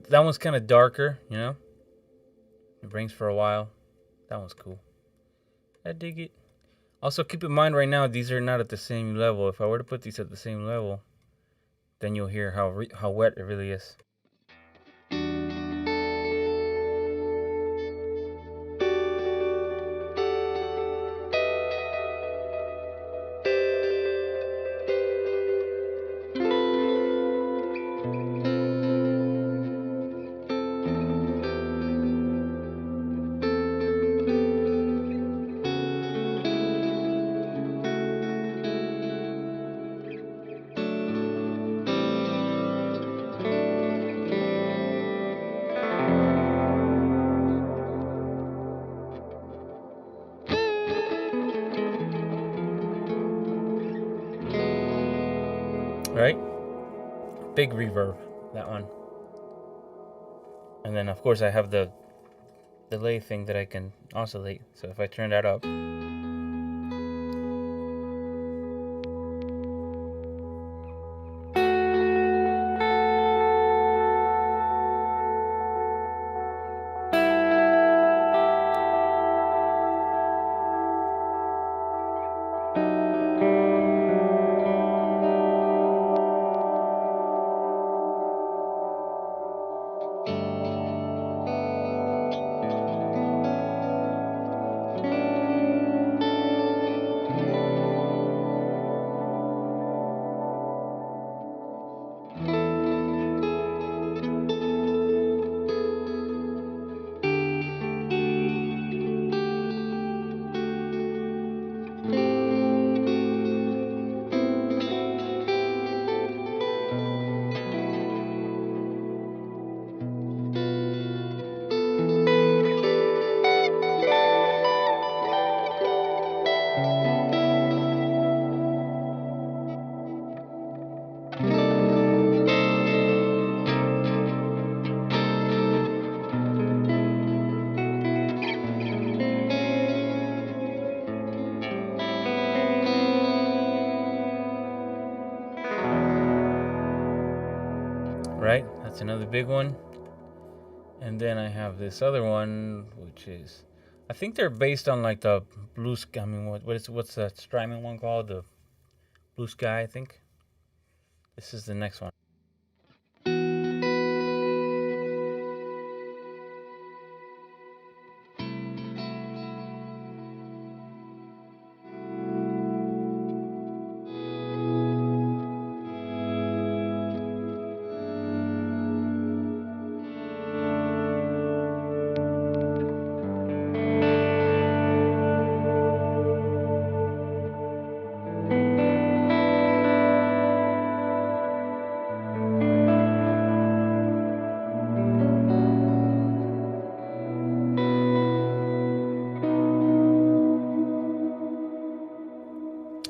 That one's kind of darker, you know? It rings for a while. That one's cool. I dig it. Also, keep in mind right now, these are not at the same level. If I were to put these at the same level, then you'll hear how wet it really is. Right? Big reverb, that one. And then of course I have the delay thing that I can oscillate. So if I turn that up, right? That's another big one. And then I have this other one, which is, I think they're based on like the blue sky. I mean, what's that Strymon one called? The Blue Sky, I think. This is the next one.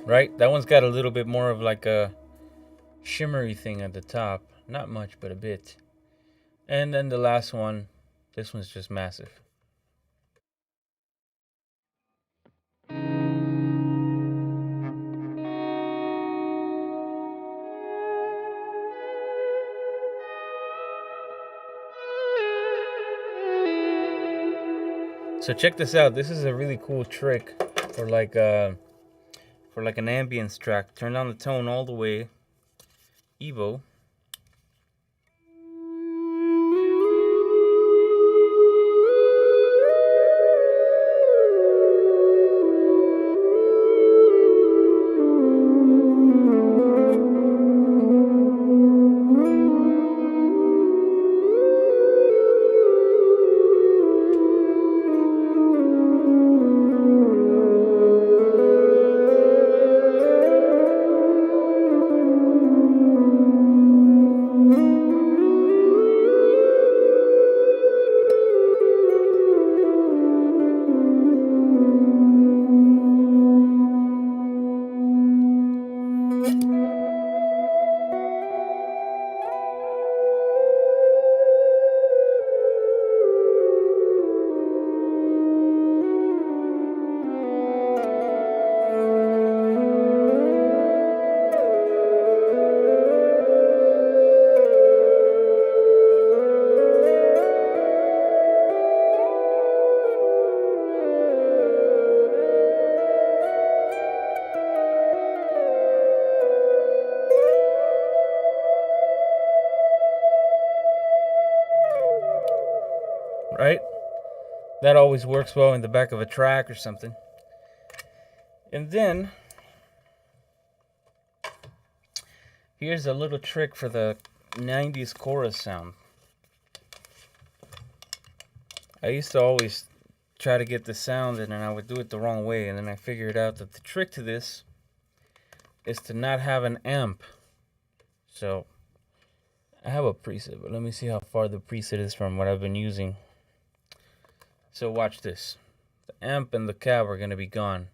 Right? That one's got a little bit more of like a shimmery thing at the top. Not much, but a bit. And then the last one, this one's just massive. So check this out. This is a really cool trick for like an ambience track. Turn down the tone all the way. Evo. Right? That always works well in the back of a track or something. And then here's a little trick for the 90s chorus sound. I used to always try to get the sound and then I would do it the wrong way, and then I figured out that the trick to this is to not have an amp. So I have a preset, but let me see how far the preset is from what I've been using. So watch this. The amp and the cab are going to be gone.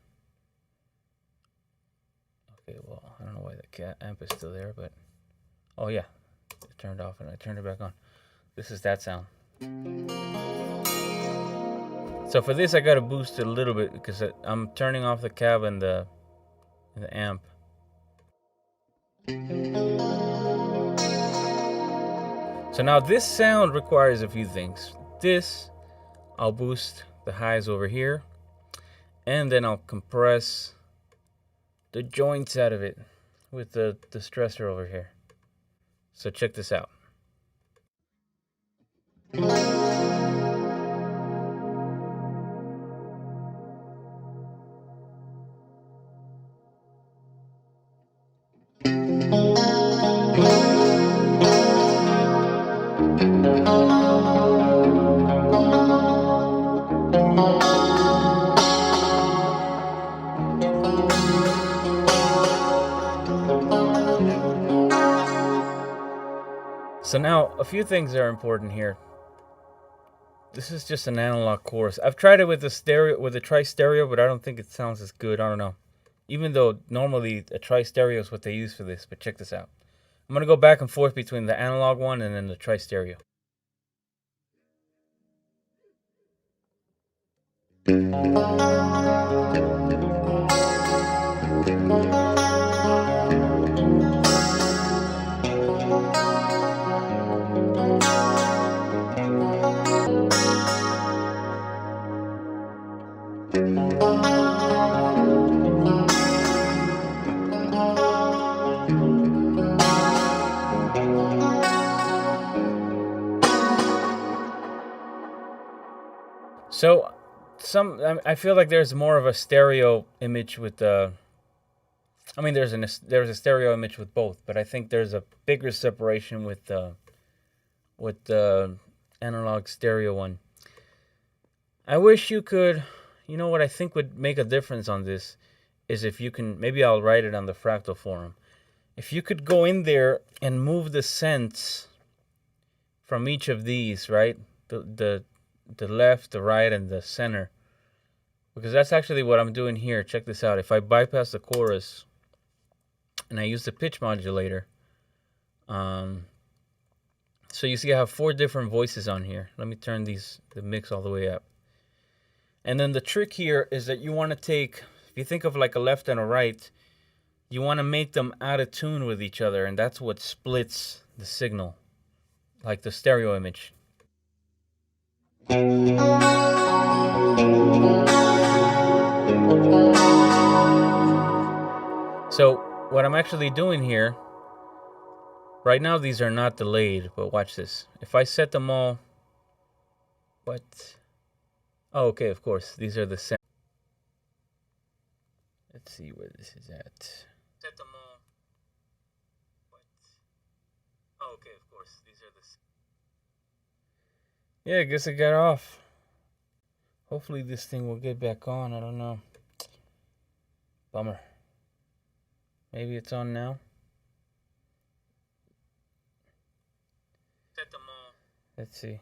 Okay, well, I don't know why the amp is still there, but... Oh, yeah. It turned off and I turned it back on. This is that sound. So for this, I gotta boost it a little bit because I'm turning off the cab and the amp. So now this sound requires a few things. This, I'll boost the highs over here, and then I'll compress the joints out of it with the stressor over here. So check this out. So now, a few things are important here. This is just an analog chorus. I've tried it with the tri-stereo, but I don't think it sounds as good. I don't know. Even though normally a tri-stereo is what they use for this, but check this out. I'm gonna go back and forth between the analog one and then the tri-stereo. So, I feel like there's more of a stereo image with the. I mean, there's a stereo image with both, but I think there's a bigger separation with the analog stereo one. I wish you could. You know what I think would make a difference on this is if you can. Maybe I'll write it on the Fractal forum. If you could go in there and move the cents from each of these, right? The left, the right, and the center. Because that's actually what I'm doing here. Check this out. If I bypass the chorus and I use the pitch modulator, so you see I have 4 different voices on here. Let me turn the mix all the way up. And then the trick here is that you want to take, if you think of like a left and a right, you want to make them out of tune with each other, and that's what splits the signal, like the stereo image. So what I'm actually doing here, right now these are not delayed, but watch this. If I set them all, what? Oh, okay, of course, these are the same. Let's see where this is at. Set them all. What? Oh, okay, of course, these are the same. Yeah, I guess it got off. Hopefully this thing will get back on. I don't know. Bummer. Maybe it's on now. Set them all. Let's see.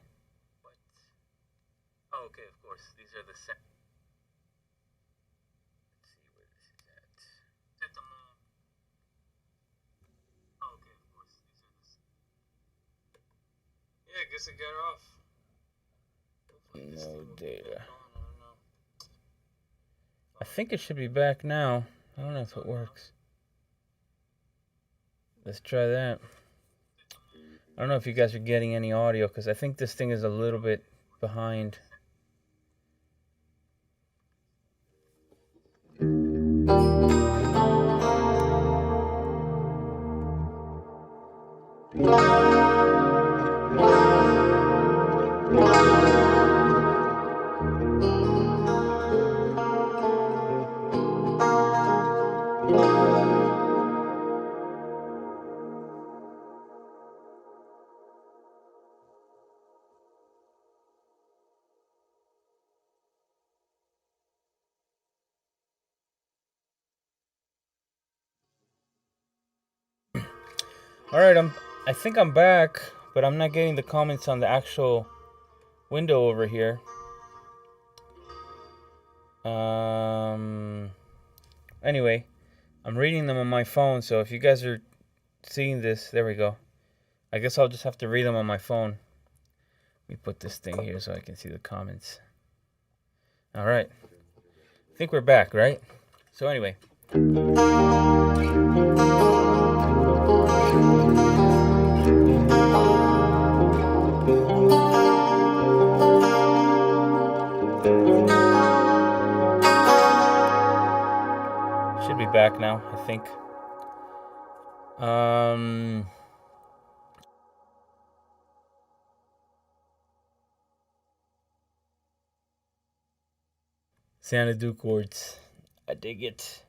What? Oh, okay, of course. These are the same. Let's see where this is at. Set them all. Oh, okay, of course. These are the same. Yeah, I guess it got off. No data. I think it should be back now. I don't know if it works. Let's try that. I don't know if you guys are getting any audio because I think this thing is a little bit behind. Alright, I think I'm back, but I'm not getting the comments on the actual window over here. Anyway, I'm reading them on my phone, so if you guys are seeing this, there we go. I guess I'll just have to read them on my phone. me put this thing here so I can see the comments. All right. I think we're back, right? So anyway. Should be back now, I think. Xanadu chords. I dig it.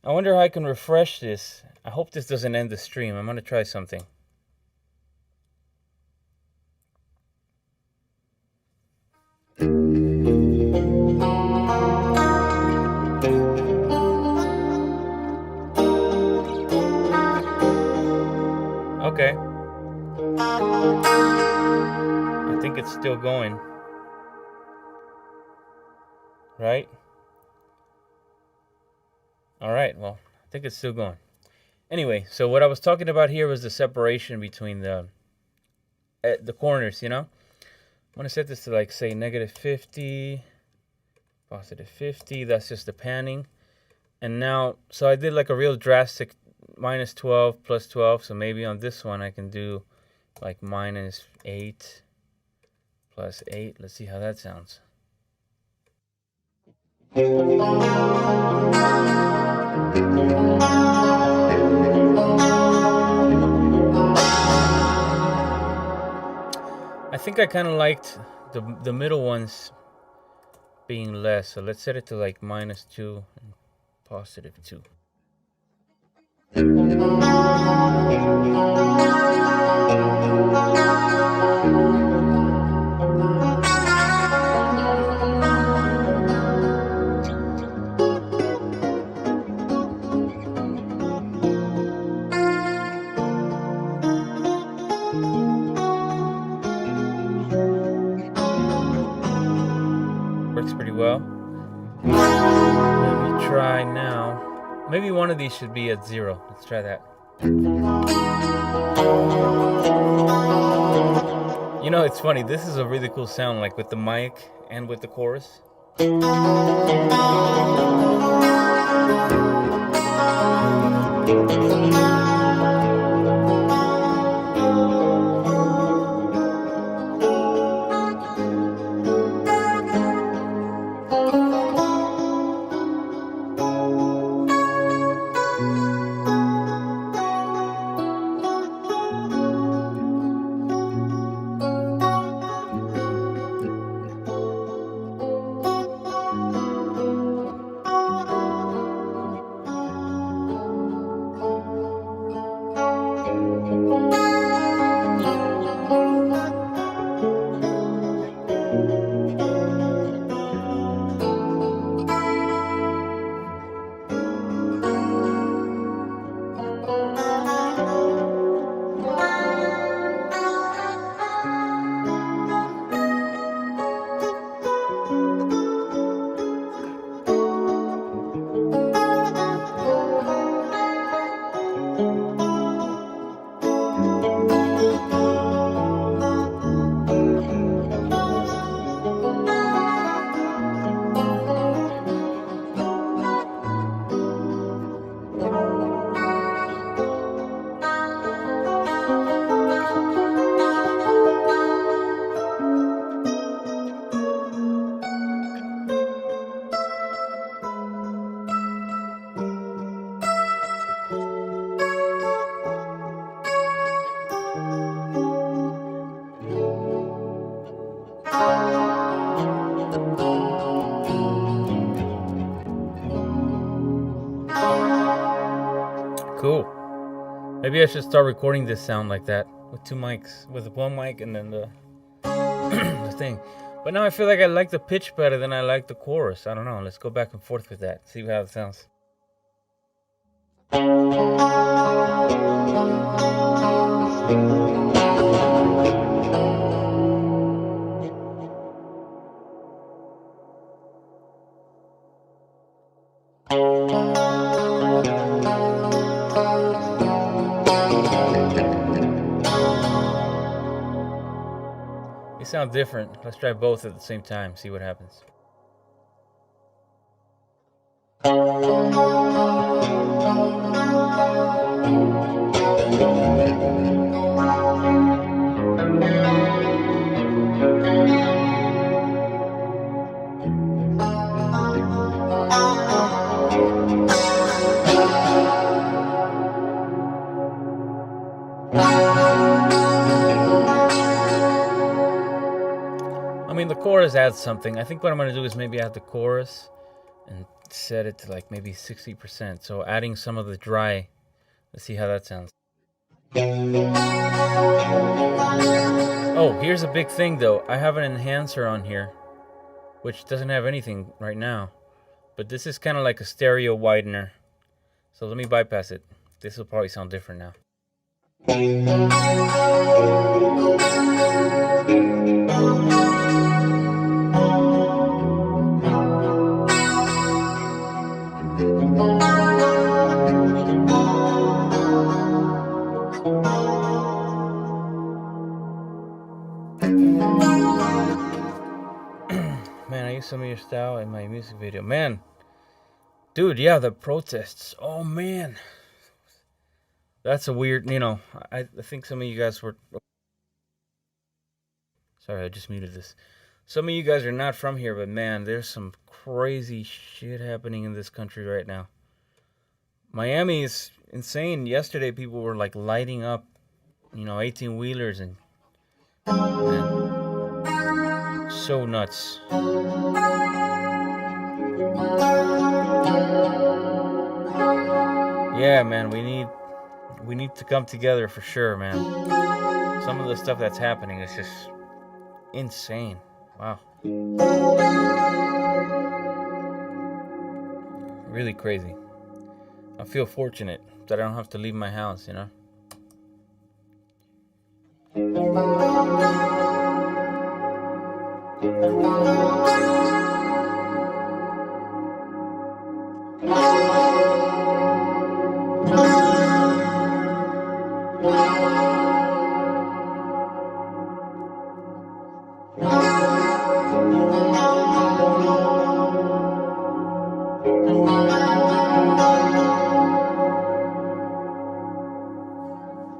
I wonder how I can refresh this. I hope this doesn't end the stream. I'm going to try something. Okay. I think it's still going. Right? All right, well, I think it's still going. Anyway, so what I was talking about here was the separation between the corners, you know? I'm going to set this to, like, say, -50, +50. That's just the panning. And now, so I did, like, a real drastic -12, +12. So maybe on this one I can do, like, -8, +8. Let's see how that sounds. I think I kind of liked the middle ones being less, so let's set it to like -2 and +2. Works pretty well. Let me try now. Maybe one of these should be at 0. Let's try that. You know, it's funny. This is a really cool sound, like with the mic and with the chorus. Cool. Maybe I should start recording this sound like that with 2 mics, with one mic and then the the thing. But now I feel like I like the pitch better than I like the chorus. I don't know. Let's go back and forth with that. See how it sounds. sound different. Let's try both at the same time, see what happens. I mean, the chorus adds something. I think what I'm going to do is maybe add the chorus and set it to like maybe 60%. So adding some of the dry. Let's see how that sounds. Oh, here's a big thing though. I have an enhancer on here, which doesn't have anything right now. But this is kind of like a stereo widener. So let me bypass it. This will probably sound different now. Man, I used some of your style in my music video. Man, dude, yeah, the protests. Oh, man. That's a weird, I think some of you guys were... Sorry, I just muted this. Some of you guys are not from here, but man, there's some crazy shit happening in this country right now. Miami is insane. Yesterday, people were like lighting up, 18-wheelers and... Man, so nuts. Yeah, man, we need to come together for sure, man. Some of the stuff that's happening is just insane. Wow. Really crazy. I feel fortunate that I don't have to leave my house,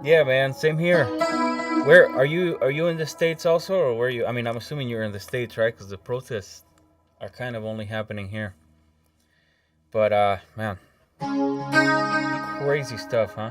Yeah, man, same here. Where are you? Are you in the States also, or where are you? I mean, I'm assuming you're in the States, right? Because the protests are kind of only happening here. But man, crazy stuff, huh?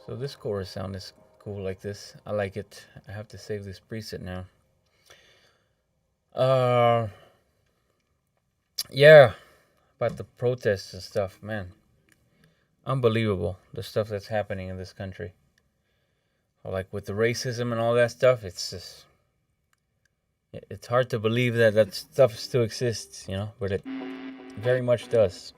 So this chorus sound is cool like this. I like it. I have to save this preset now. Yeah, about the protests and stuff, man. Unbelievable, the stuff that's happening in this country. Like with the racism and all that stuff, it's just... It's hard to believe that stuff still exists, but it very much does.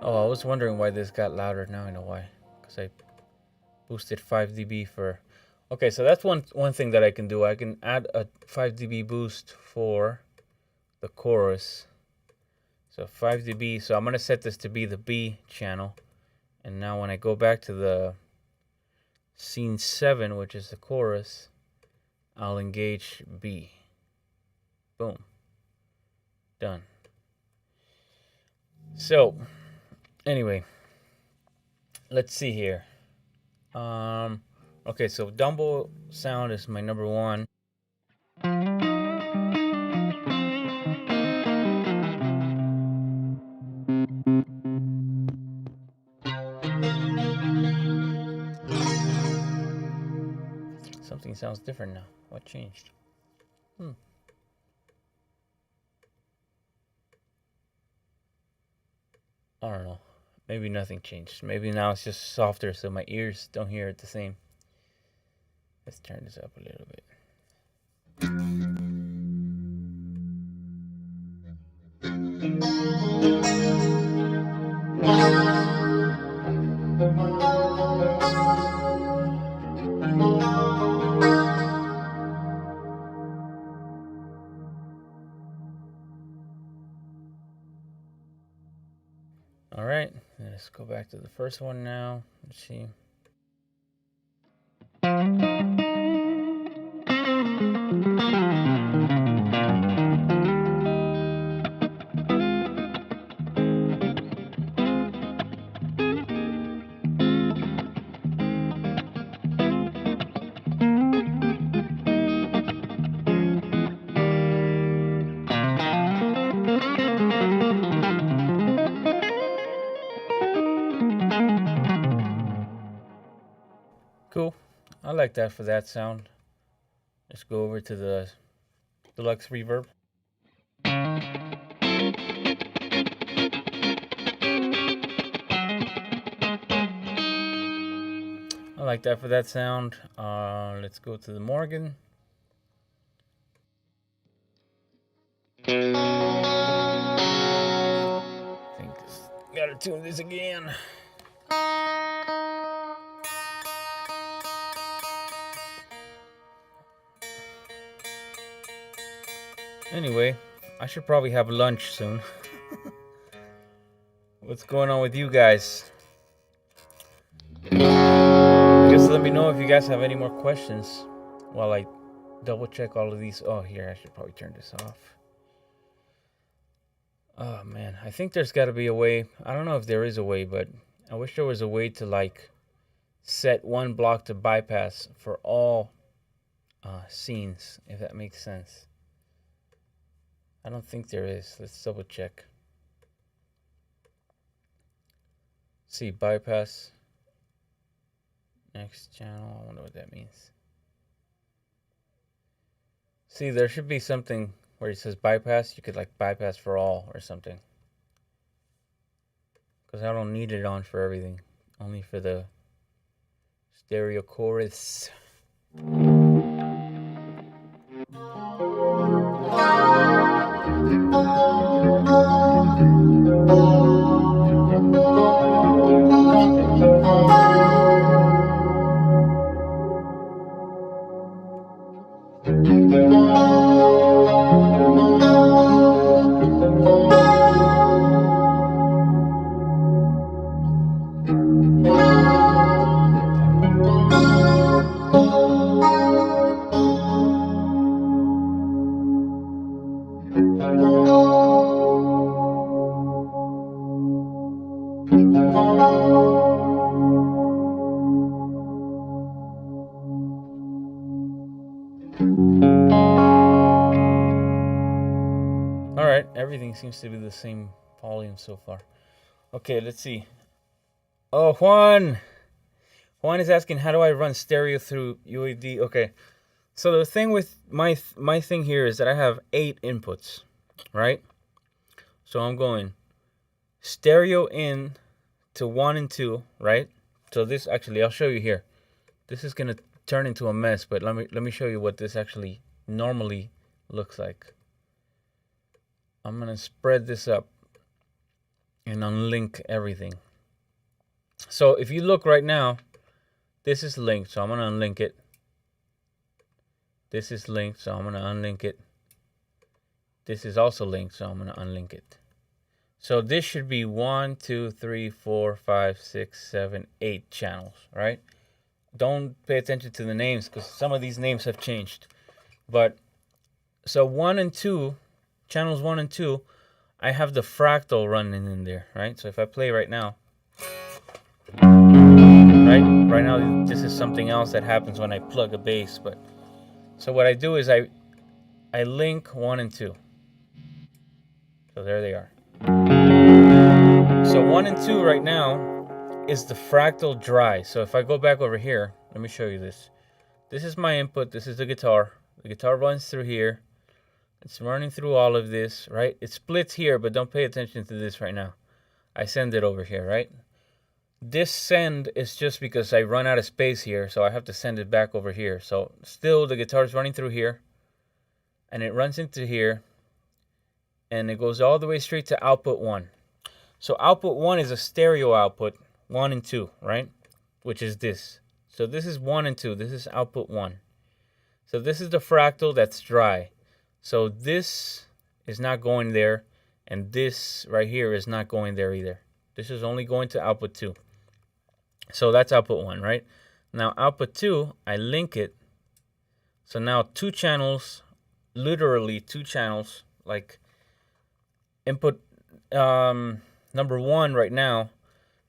I was wondering why this got louder. Now I know why. Because I boosted 5 dB for... Okay, so that's one thing that I can do. I can add a 5 dB boost for the chorus. So 5 dB. So I'm going to set this to be the B channel. And now when I go back to the scene 7, which is the chorus, I'll engage B. Boom. Done. So... Anyway, let's see here. Okay, so Dumbo sound is my number 1. everything sounds different now. What changed? I don't know. Maybe nothing changed. Maybe now it's just softer so my ears don't hear it the same. Let's turn this up a little bit. All right, let's go back to the first one now. Let's see. Cool. I like that for that sound. Let's go over to the deluxe reverb. I like that for that sound. Let's go to the Morgan. I think this, gotta tune this again. Anyway, I should probably have lunch soon. What's going on with you guys? I guess let me know if you guys have any more questions while I double check all of these. Oh, here, I should probably turn this off. Oh, man. I think there's got to be a way. I don't know if there is a way, but I wish there was a way to, like, set one block to bypass for all scenes, if that makes sense. I don't think there is. Let's double check. See, bypass. Next channel. I wonder what that means. See, there should be something where it says bypass. You could like bypass for all or something. Because I don't need it on for everything. Only for the stereo chorus. Alright, everything seems to be the same volume so far. Okay, let's see. Oh, Juan! Juan is asking, how do I run stereo through UAD? Okay, so the thing with my thing here is that I have 8 inputs, right? So I'm going stereo in to 1 and 2, right? So this, actually, I'll show you here. This is going to turn into a mess, but let me show you what this actually normally looks like. I'm going to spread this up and unlink everything. So if you look right now, this is linked, so I'm going to unlink it. This is linked, so I'm going to unlink it. This is also linked, so I'm going to unlink it. So this should be 1, 2, 3, 4, 5, 6, 7, 8 channels, right? Don't pay attention to the names because some of these names have changed. But so 1 and 2, channels 1 and 2, I have the fractal running in there, right? So if I play right now, right now this is something else that happens when I plug a bass. But so what I do is I link 1 and 2. So there they are. So 1 and 2 right now is the fractal dry. So if I go back over here, let me show you this. This is my input. This is the guitar. The guitar runs through here. It's running through all of this, right? It splits here, but don't pay attention to this right now. I send it over here, right? This send is just because I run out of space here, so I have to send it back over here. So still the guitar is running through here, and it runs into here, and it goes all the way straight to output 1. So output 1 is a stereo output, 1 and 2, right? Which is this. So this is 1 and 2. This is output 1. So this is the fractal that's dry. So this is not going there, and this right here is not going there either. This is only going to output 2. So that's output 1, right? Now output 2, I link it. So now 2 channels, literally 2 channels, like input number 1 right now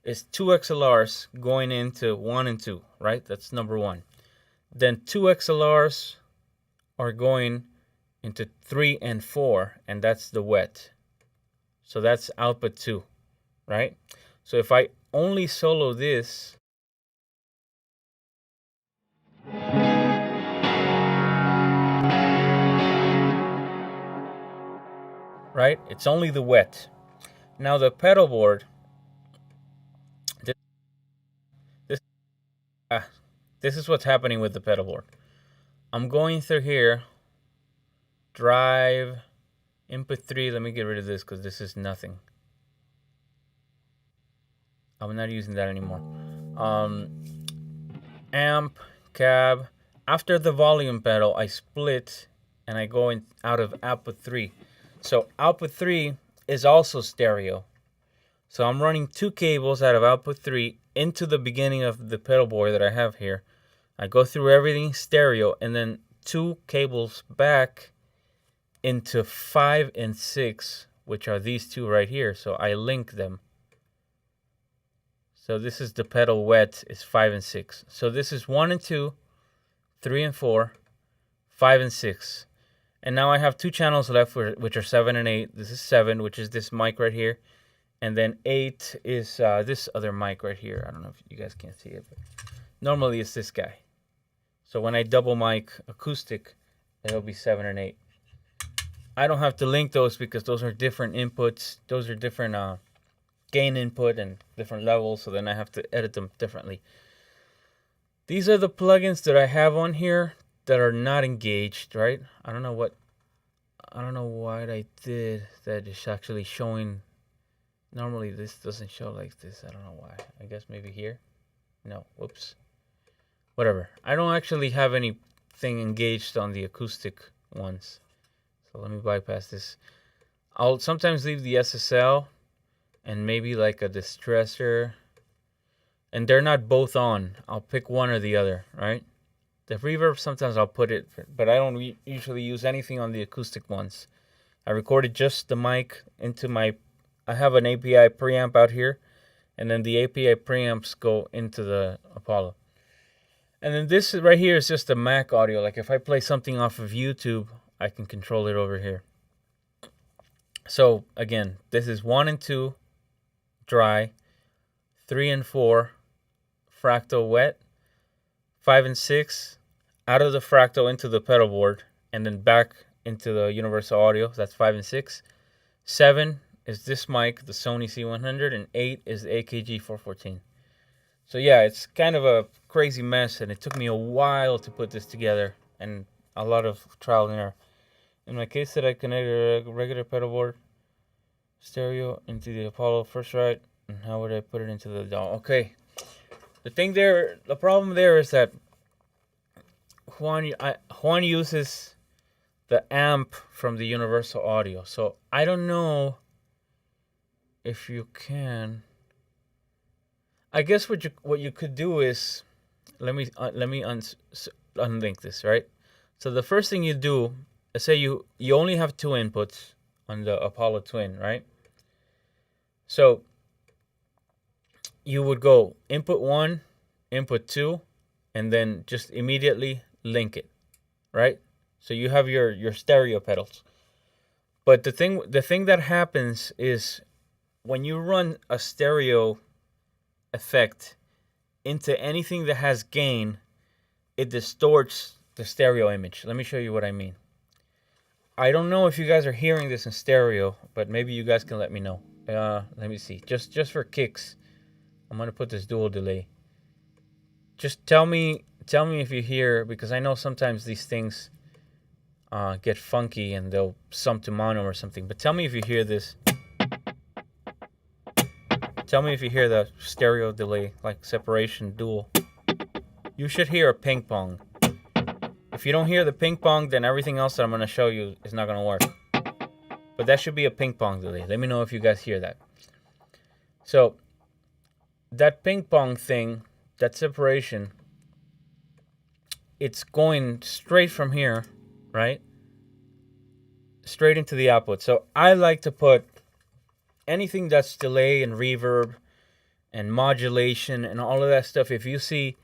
is 2 XLRs going into 1 and 2, right? That's number 1. Then 2 XLRs are going into 3 and 4, and that's the wet. So that's output 2, right? So if I only solo this, right? It's only the wet. Now the pedal board, this is what's happening with the pedal board. I'm going through here, drive, input 3. Let me get rid of this because this is nothing. I'm not using that anymore. Amp, cab. After the volume pedal, I split and I go in out of output 3. So output 3 is also stereo. So I'm running 2 cables out of output 3 into the beginning of the pedal board that I have here. I go through everything stereo, and then 2 cables back into 5 and 6, which are these 2 right here. So I link them. So this is the pedal wet, is 5 and 6. So this is 1 and 2, 3 and 4, 5 and 6. And now I have 2 channels left, which are 7 and 8. This is 7, which is this mic right here. And then 8 is this other mic right here. I don't know if you guys can see it, but normally it's this guy. So when I double mic acoustic, it'll be 7 and 8. I don't have to link those because those are different inputs. Those are different gain input and different levels, so then I have to edit them differently. These are the plugins that I have on here that are not engaged, right? I don't know what I did that is actually showing. Normally this doesn't show like this. I don't know why. I guess maybe here. No, whoops. Whatever. I don't actually have anything engaged on the acoustic ones. So let me bypass this. I'll sometimes leave the SSL and maybe like a distressor. And they're not both on. I'll pick one or the other, right? The reverb, sometimes I'll put it, but I don't usually use anything on the acoustic ones. I recorded just the mic into my, I have an API preamp out here, and then the API preamps go into the Apollo. And then this right here is just the Mac audio. Like if I play something off of YouTube, I can control it over here. So again, this is 1 and 2, dry, 3 and 4, fractal wet, 5 and 6, out of the fractal into the pedal board, and then back into the universal audio. That's 5 and 6. 7 is this mic, the Sony C100, and 8 is the AKG 414. So yeah, it's kind of a crazy mess, and it took me a while to put this together, and a lot of trial and error. In my case, that I connected a regular pedal board stereo into the Apollo first, right? And how would I put it into the DAW? Okay. The problem there is that Juan uses the amp from the universal audio. So I don't know if you can. I guess what you could do is, let me unlink this, right? So the first thing you do, let's say you only have 2 inputs on the Apollo Twin, right? So you would go input 1, input 2, and then just immediately link it, right? So you have your stereo pedals. But the thing that happens is when you run a stereo effect into anything that has gain, it distorts the stereo image. Let me show you what I mean. I don't know if you guys are hearing this in stereo, but maybe you guys can let me know. Let me see. Just for kicks, I'm gonna put this dual delay. Just tell me if you hear, because I know sometimes these things get funky and they'll sum to mono or something. But tell me if you hear this. Tell me if you hear the stereo delay, like separation dual. You should hear a ping pong. If you don't hear the ping pong, then everything else that I'm going to show you is not going to work. But that should be a ping pong delay. Let me know if you guys hear that. So, that ping pong thing, that separation, it's going straight from here, right? Straight into the output. So, I like to put anything that's delay and reverb and modulation and all of that stuff. If you see,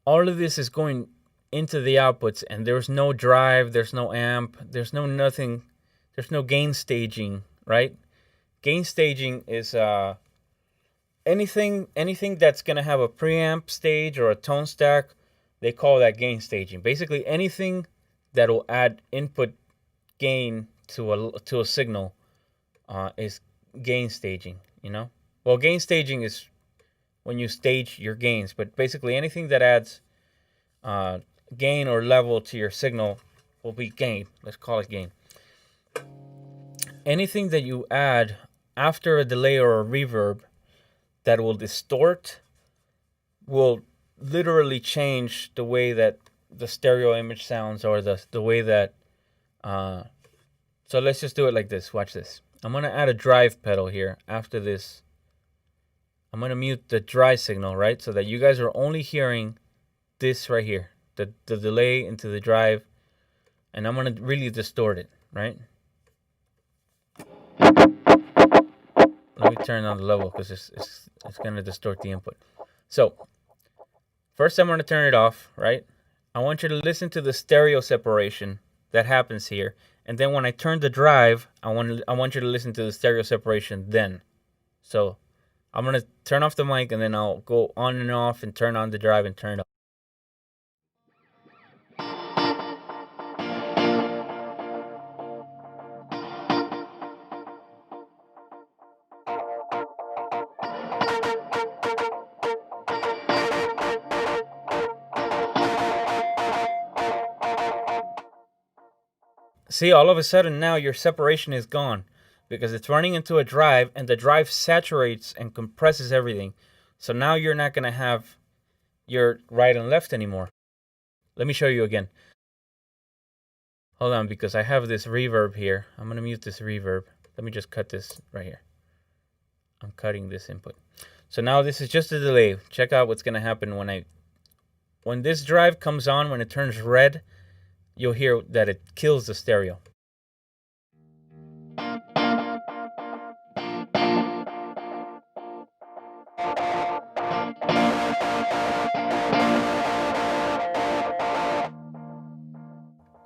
all of this is going into the outputs, and there's no drive, there's no amp, there's no nothing, there's no gain staging, right? Gain staging is anything that's gonna have a preamp stage or a tone stack, they call that gain staging. Basically, anything that will add input gain to a signal is gain staging. You know, well, gain staging is when you stage your gains, but basically anything that adds gain or level to your signal will be gain. Let's call it gain. Anything that you add after a delay or a reverb that will distort will literally change the way that the stereo image sounds, or the way that so let's just do it like this. Watch this. I'm going to add a drive pedal here after this. I'm going to mute the dry signal, right? So that you guys are only hearing this right here. The delay into the drive, and I'm going to really distort it, right? Let me turn on the level because it's going to distort the input. So first I'm going to turn it off, right? I want you to listen to the stereo separation that happens here, and then when I turn the drive, I want you to listen to the stereo separation then. So I'm going to turn off the mic, and then I'll go on and off and turn on the drive and turn it off. See, all of a sudden now your separation is gone because it's running into a drive, and the drive saturates and compresses everything. So now you're not going to have your right and left anymore. Let me show you again. Hold on, because I have this reverb here. I'm going to mute this reverb. Let me just cut this right here. I'm cutting this input. So now this is just a delay. Check out what's going to happen when this drive comes on, when it turns red. You'll hear that it kills the stereo.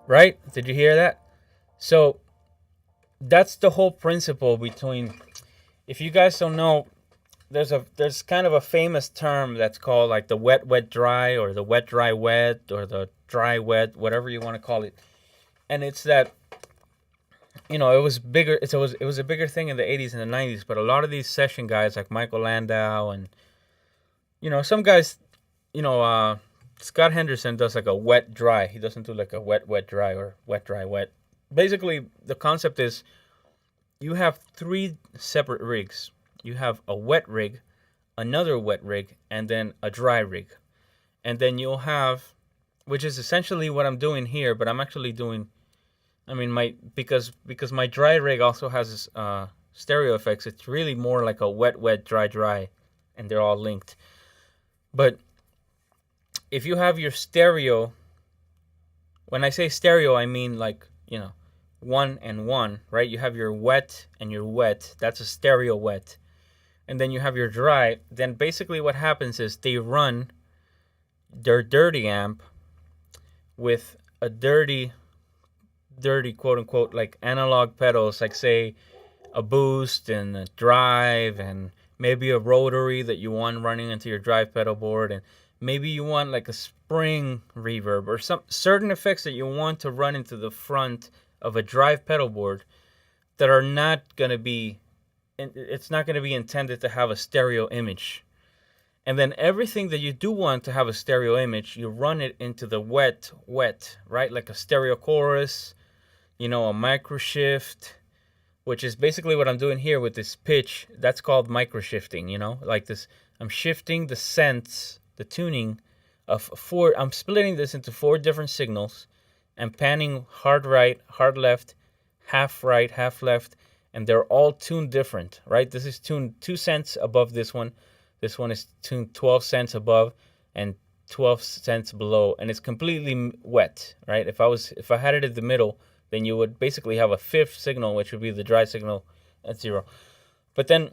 Right? Did you hear that? So that's the whole principle between, if you guys don't know, there's kind of a famous term that's called like the wet wet dry, or the wet dry wet, or the dry wet, whatever you want to call it. And it's that, you know, it was bigger. It was a bigger thing in the 80s and the 90s. But a lot of these session guys like Michael Landau, and you know, some guys, you know, Scott Henderson does like a wet dry. He doesn't do like a wet wet dry or wet dry wet. Basically, the concept is you have 3 separate rigs. You have a wet rig, another wet rig, and then a dry rig. And then you'll have, which is essentially what I'm doing here, but I'm actually doing, I mean, because my dry rig also has stereo effects. It's really more like a wet wet dry dry, and they're all linked. But if you have your stereo, when I say stereo, I mean like, you know, 1 and 1, right? You have your wet and your wet. That's a stereo wet. And then you have your dry. Then basically what happens is they run their dirty amp with a dirty quote unquote like analog pedals, like say a boost and a drive and maybe a rotary that you want running into your drive pedal board, and Maybe you want like a spring reverb or some certain effects that you want to run into the front of a drive pedal board that are not going to be, it's not going to be intended to have a stereo image. And then everything that you do want to have a stereo image, you run it into the wet, right? Like a stereo chorus, you know, a micro shift, which is basically what I'm doing here with this pitch. That's called micro shifting, you know, like this. I'm shifting the sense, the tuning of four. I'm splitting this into 4 different signals and panning hard right, hard left, half right, half left, and they're all tuned different, right? This is tuned 2 cents above this one. This one is tuned 12 cents above and 12 cents below, and it's completely wet, right? If I had it in the middle, then you would basically have a 5th signal, which would be the dry signal at 0. But then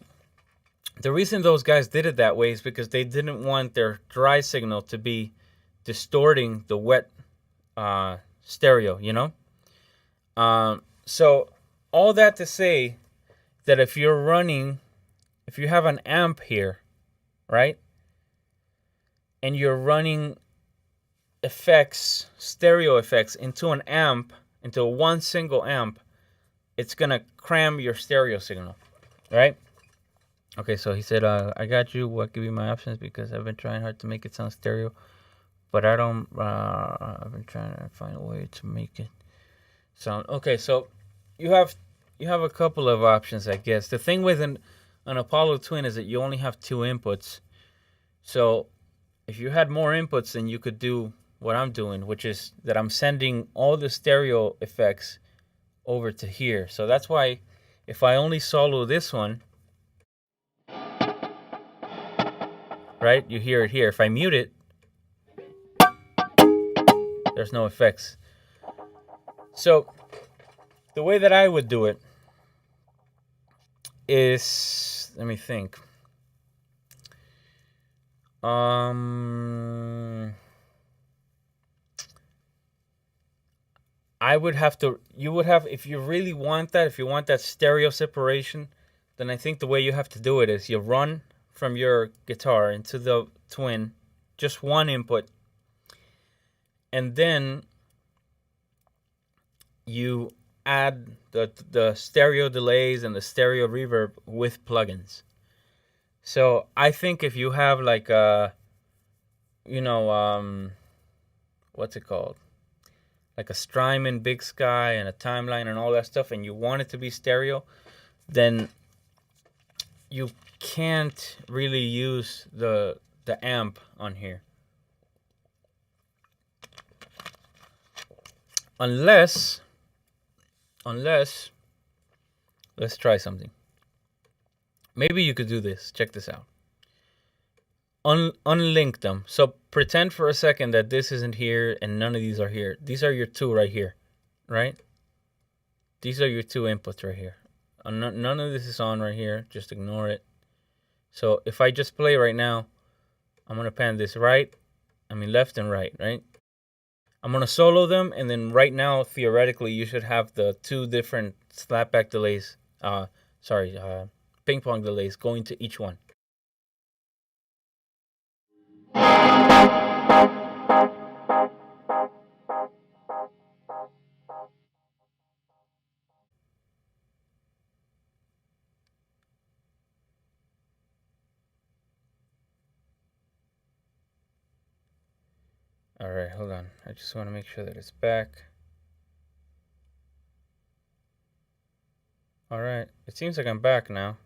the reason those guys did it that way is because they didn't want their dry signal to be distorting the wet stereo, you know? So all that to say that if you have an amp here, right? And you're running effects, stereo effects into an amp, into one single amp, it's going to cram your stereo signal, right? Okay, so he said, I got you. What give you my options? Because I've been trying hard to make it sound stereo, but I've been trying to find a way to make it sound. Okay, so you have a couple of options, I guess. The thing with an Apollo Twin is that you only have 2 inputs. So if you had more inputs, then you could do what I'm doing, which is that I'm sending all the stereo effects over to here. So that's why if I only solo this one, right, you hear it here. If I mute it, there's no effects. So the way that I would do it is, let me think. If you really want that, if you want that stereo separation, then I think the way you have to do it is you run from your guitar into the Twin, just one input, and then you add the stereo delays and the stereo reverb with plugins. So I think if you have like a, what's it called? Like a Strymon Big Sky and a Timeline and all that stuff, and you want it to be stereo, then you can't really use the amp on here. Unless, let's try something. Maybe you could do this. Check this out. Unlink them. So pretend for a second that this isn't here and none of these are here. These are your 2 right here, right? These are your 2 inputs right here. None of this is on right here. Just ignore it. So if I just play right now, I'm going to pan this left and right, right? I'm going to solo them, and then right now, theoretically, you should have the 2 different slapback delays, ping pong delays going to each one. All right, hold on. I just want to make sure that it's back. All right, it seems like I'm back now.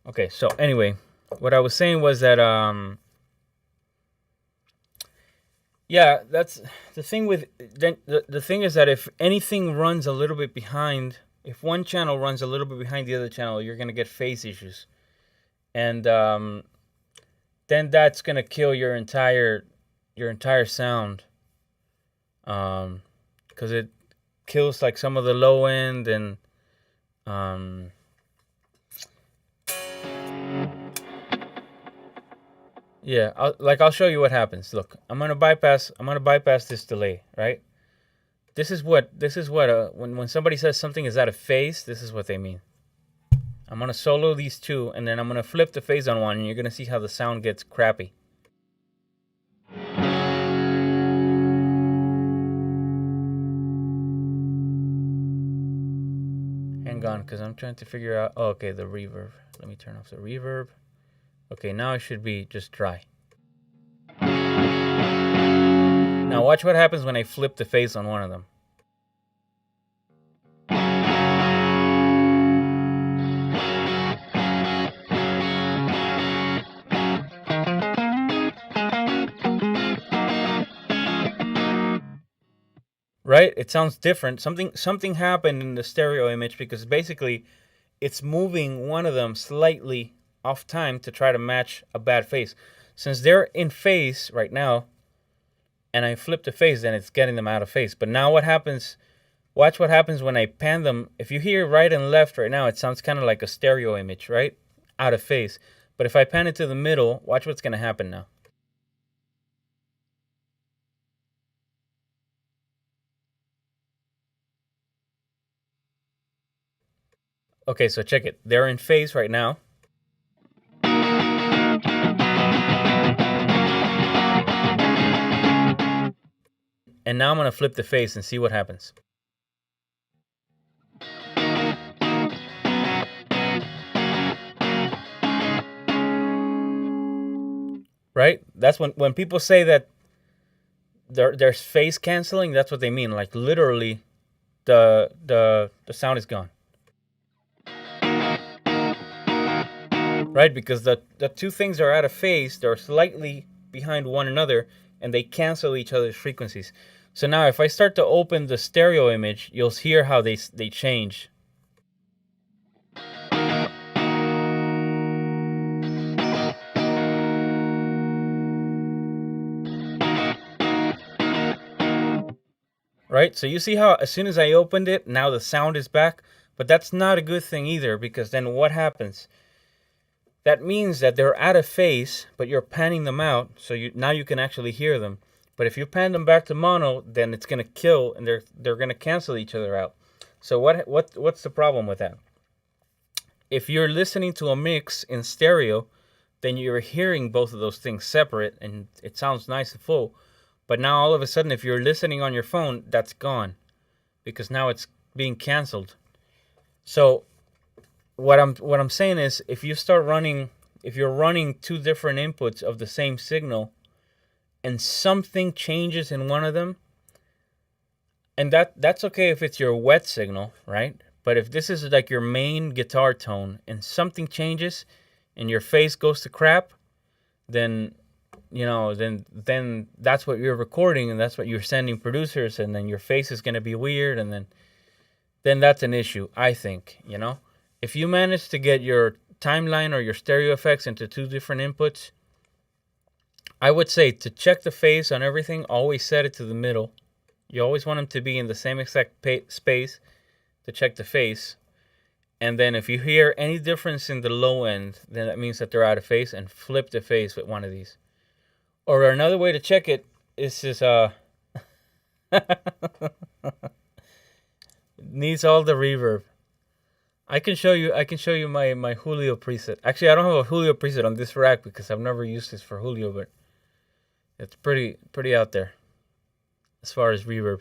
Okay, so anyway, what I was saying was that yeah, that's the thing with the thing is that if anything runs a little bit behind, if one channel runs a little bit behind the other channel, you're gonna get phase issues, and then that's gonna kill your entire sound, because it kills like some of the low end and yeah, I'll show you what happens. Look, I'm gonna bypass this delay, right? This is what when somebody says something is out of phase, this is what they mean. I'm gonna solo these two, and then I'm gonna flip the phase on one, and you're gonna see how the sound gets crappy. Hang on, because I'm trying to figure out. Oh, okay, the reverb. Let me turn off the reverb. Okay, now it should be just dry. Now watch what happens when I flip the phase on one of them. Right? It sounds different. Something happened in the stereo image because basically it's moving one of them slightly off time to try to match a bad phase. Since they're in phase right now, and I flip the phase, then it's getting them out of phase. But now what happens, watch what happens when I pan them. If you hear right and left right now, it sounds kind of like a stereo image, right? Out of phase. But if I pan it to the middle, watch what's going to happen now. Okay, so check it. They're in phase right now. And now I'm going to flip the phase and see what happens. Right? That's when people say that there's phase canceling, that's what they mean. Like literally the sound is gone. Right? Because the two things are out of phase, they're slightly behind one another, and they cancel each other's frequencies. So now if I start to open the stereo image, you'll hear how they change. Right? So you see how as soon as I opened it, now the sound is back. But that's not a good thing either, because then what happens? That means that they're out of phase, but you're panning them out, so now you can actually hear them. But if you pan them back to mono, then it's gonna kill, and they're gonna cancel each other out. So what's the problem with that? If you're listening to a mix in stereo, then you're hearing both of those things separate, and it sounds nice and full. But now all of a sudden, if you're listening on your phone, that's gone, because now it's being canceled. So what I'm saying is, if you're running two different inputs of the same signal, and something changes in one of them, and that's okay if it's your wet signal, right? But if this is like your main guitar tone and something changes and your phase goes to crap, then then that's what you're recording, and that's what you're sending producers, and then your phase is going to be weird, and then that's an issue, I think. If you manage to get your timeline or your stereo effects into two different inputs, I would say to check the phase on everything, always set it to the middle. You always want them to be in the same exact space to check the phase. And then if you hear any difference in the low end, then that means that they're out of phase, and flip the phase with one of these. Or another way to check it is just needs all the reverb. I can show you my Julio preset. Actually, I don't have a Julio preset on this rack because I've never used this for Julio, but it's pretty out there as far as reverb.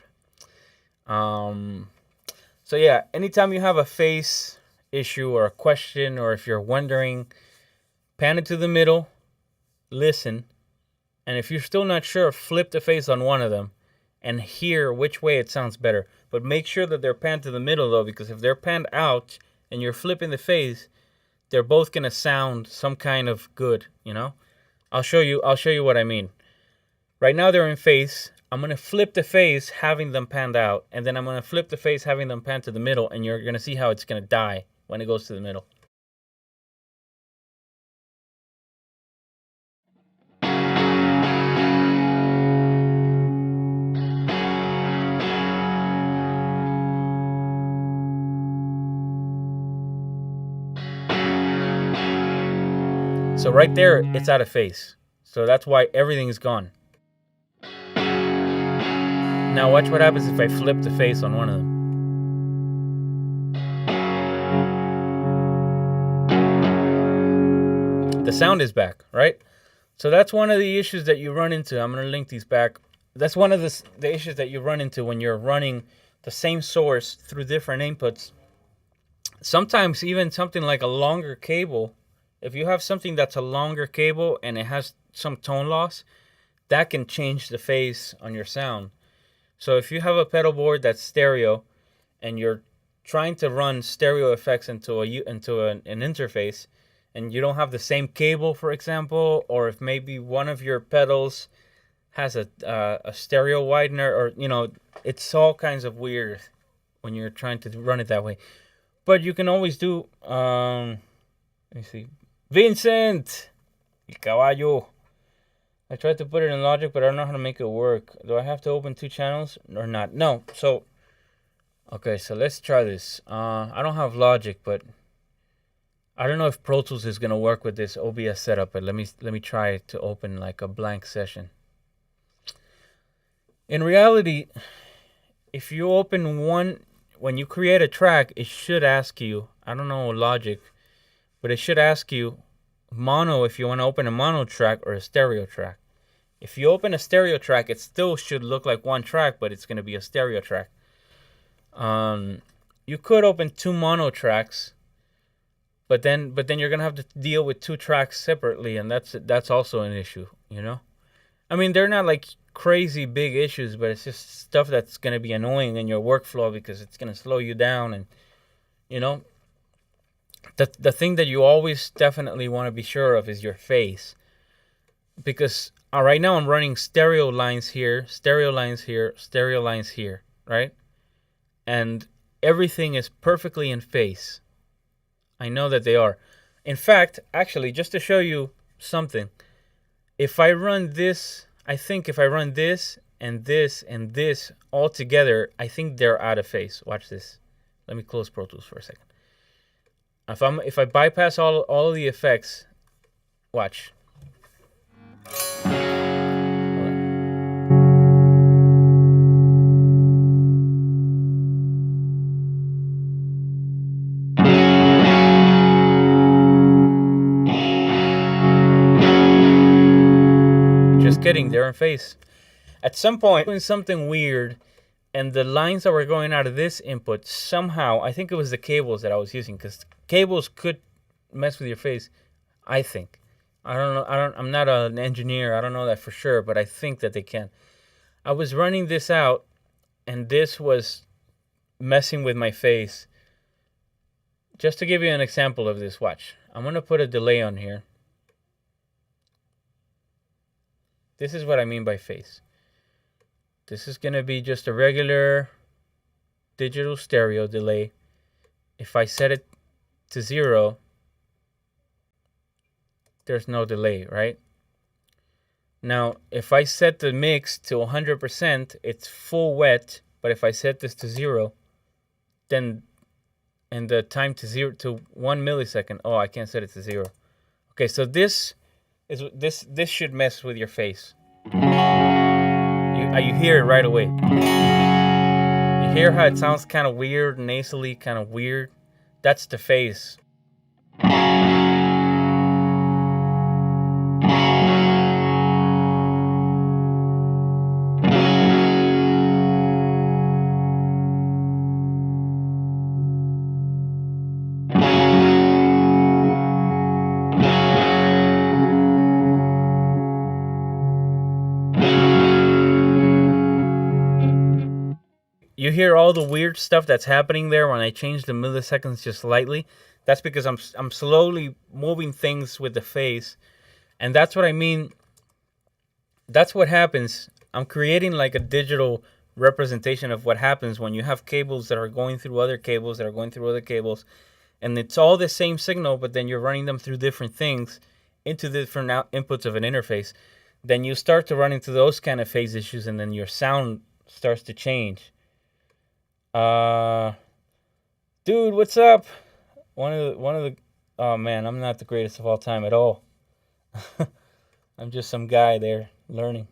So yeah, anytime you have a phase issue or a question, or if you're wondering, pan it to the middle, listen, and if you're still not sure, flip the phase on one of them and hear which way it sounds better. But make sure that they're panned to the middle though, because if they're panned out and you're flipping the phase, they're both gonna sound some kind of good, I'll show you what I mean. Right now they're in phase. I'm gonna flip the phase having them panned out, and then I'm gonna flip the phase having them panned to the middle, and you're gonna see how it's gonna die when it goes to the middle. So right there, it's out of phase. So that's why everything is gone. Now watch what happens if I flip the face on one of them. The sound is back, right? So that's one of the issues that you run into. I'm going to link these back. That's one of the issues that you run into when you're running the same source through different inputs. Sometimes even something like a longer cable, if you have something that's a longer cable and it has some tone loss, that can change the phase on your sound. So if you have a pedal board that's stereo and you're trying to run stereo effects into an interface, and you don't have the same cable, for example, or if maybe one of your pedals has a stereo widener, or it's all kinds of weird when you're trying to run it that way. But you can always do. Let me see, Vincent, el caballo. I tried to put it in Logic, but I don't know how to make it work. Do I have to open 2 channels or not? No. So, okay, so let's try this. I don't have Logic, but I don't know if Pro Tools is gonna work with this OBS setup. But let me try to open like a blank session. In reality, if you open one, when you create a track, it should ask you. I don't know Logic, but it should ask you mono if you want to open a mono track or a stereo track. If you open a stereo track, it still should look like one track, but it's going to be a stereo track. You could open 2 mono tracks, but then you're going to have to deal with 2 tracks separately, and that's also an issue, I mean, they're not like crazy big issues, but it's just stuff that's going to be annoying in your workflow because it's going to slow you down. And the thing that you always definitely want to be sure of is your phase, because right now I'm running stereo lines here, stereo lines here, stereo lines here, right? And everything is perfectly in phase. I know that they are. In fact, actually, just to show you something, if I run this, I think if I run this and this and this all together, I think they're out of phase. Watch this. Let me close Pro Tools for a second. If I bypass all of the effects, watch. Just kidding, they're in phase. At some point, doing something weird, and the lines that were going out of this input somehow, I think it was the cables that I was using, because cables could mess with your phase. I think. I don't know. I'm not an engineer. I don't know that for sure, but I think that they can. I was running this out, and this was messing with my phase. Just to give you an example of this, watch. I'm going to put a delay on here. This is what I mean by phase. This is going to be just a regular digital stereo delay. If I set it to 0, there's no delay, right? Now, if I set the mix to 100%, it's full wet. But if I set this to 0, then and the time to 0 to 1 millisecond. Oh, I can't set it to 0. Okay, so this should mess with your phase. You hear it right away. You hear how it sounds kind of weird, nasally, kind of weird. That's the phase. You hear all the weird stuff that's happening there when I change the milliseconds just slightly. That's because I'm slowly moving things with the phase. And that's what I mean. That's what happens. I'm creating like a digital representation of what happens when you have cables that are going through other cables that are going through other cables. And it's all the same signal, but then you're running them through different things into different inputs of an interface. Then you start to run into those kind of phase issues, and then your sound starts to change. Dude, what's up? One of the oh man, I'm not the greatest of all time at all. I'm just some guy there learning.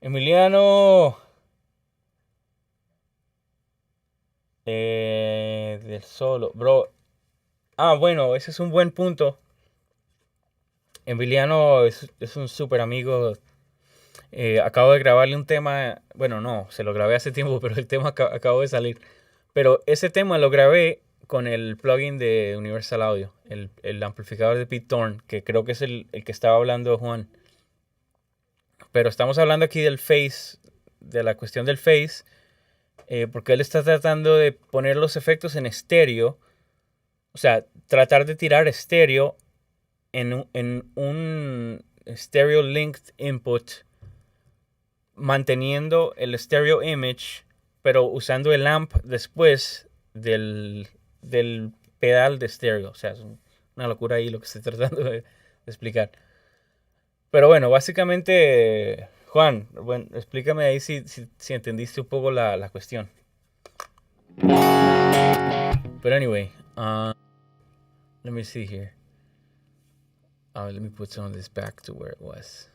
Emiliano, Del solo. Bro. Ah, bueno, ese es un buen punto. Emiliano es un súper amigo. Acabo de grabarle un tema. Bueno, no, se lo grabé hace tiempo, pero el tema acabó de salir. Pero ese tema lo grabé con el plugin de Universal Audio, el amplificador de Pete Thorne, que creo que es el que estaba hablando Juan. Pero estamos hablando aquí del phase, de la cuestión del phase, porque él está tratando de poner los efectos en estéreo, o sea, tratar de tirar estéreo en un stereo linked input, manteniendo el stereo image, pero usando el amp después del pedal de stereo. O sea, es una locura ahí lo que estoy tratando de explicar. Pero bueno, básicamente, Juan, bueno, explícame ahí si entendiste un poco la cuestión. But anyway, let me see here. Let me put some of this back to where it was.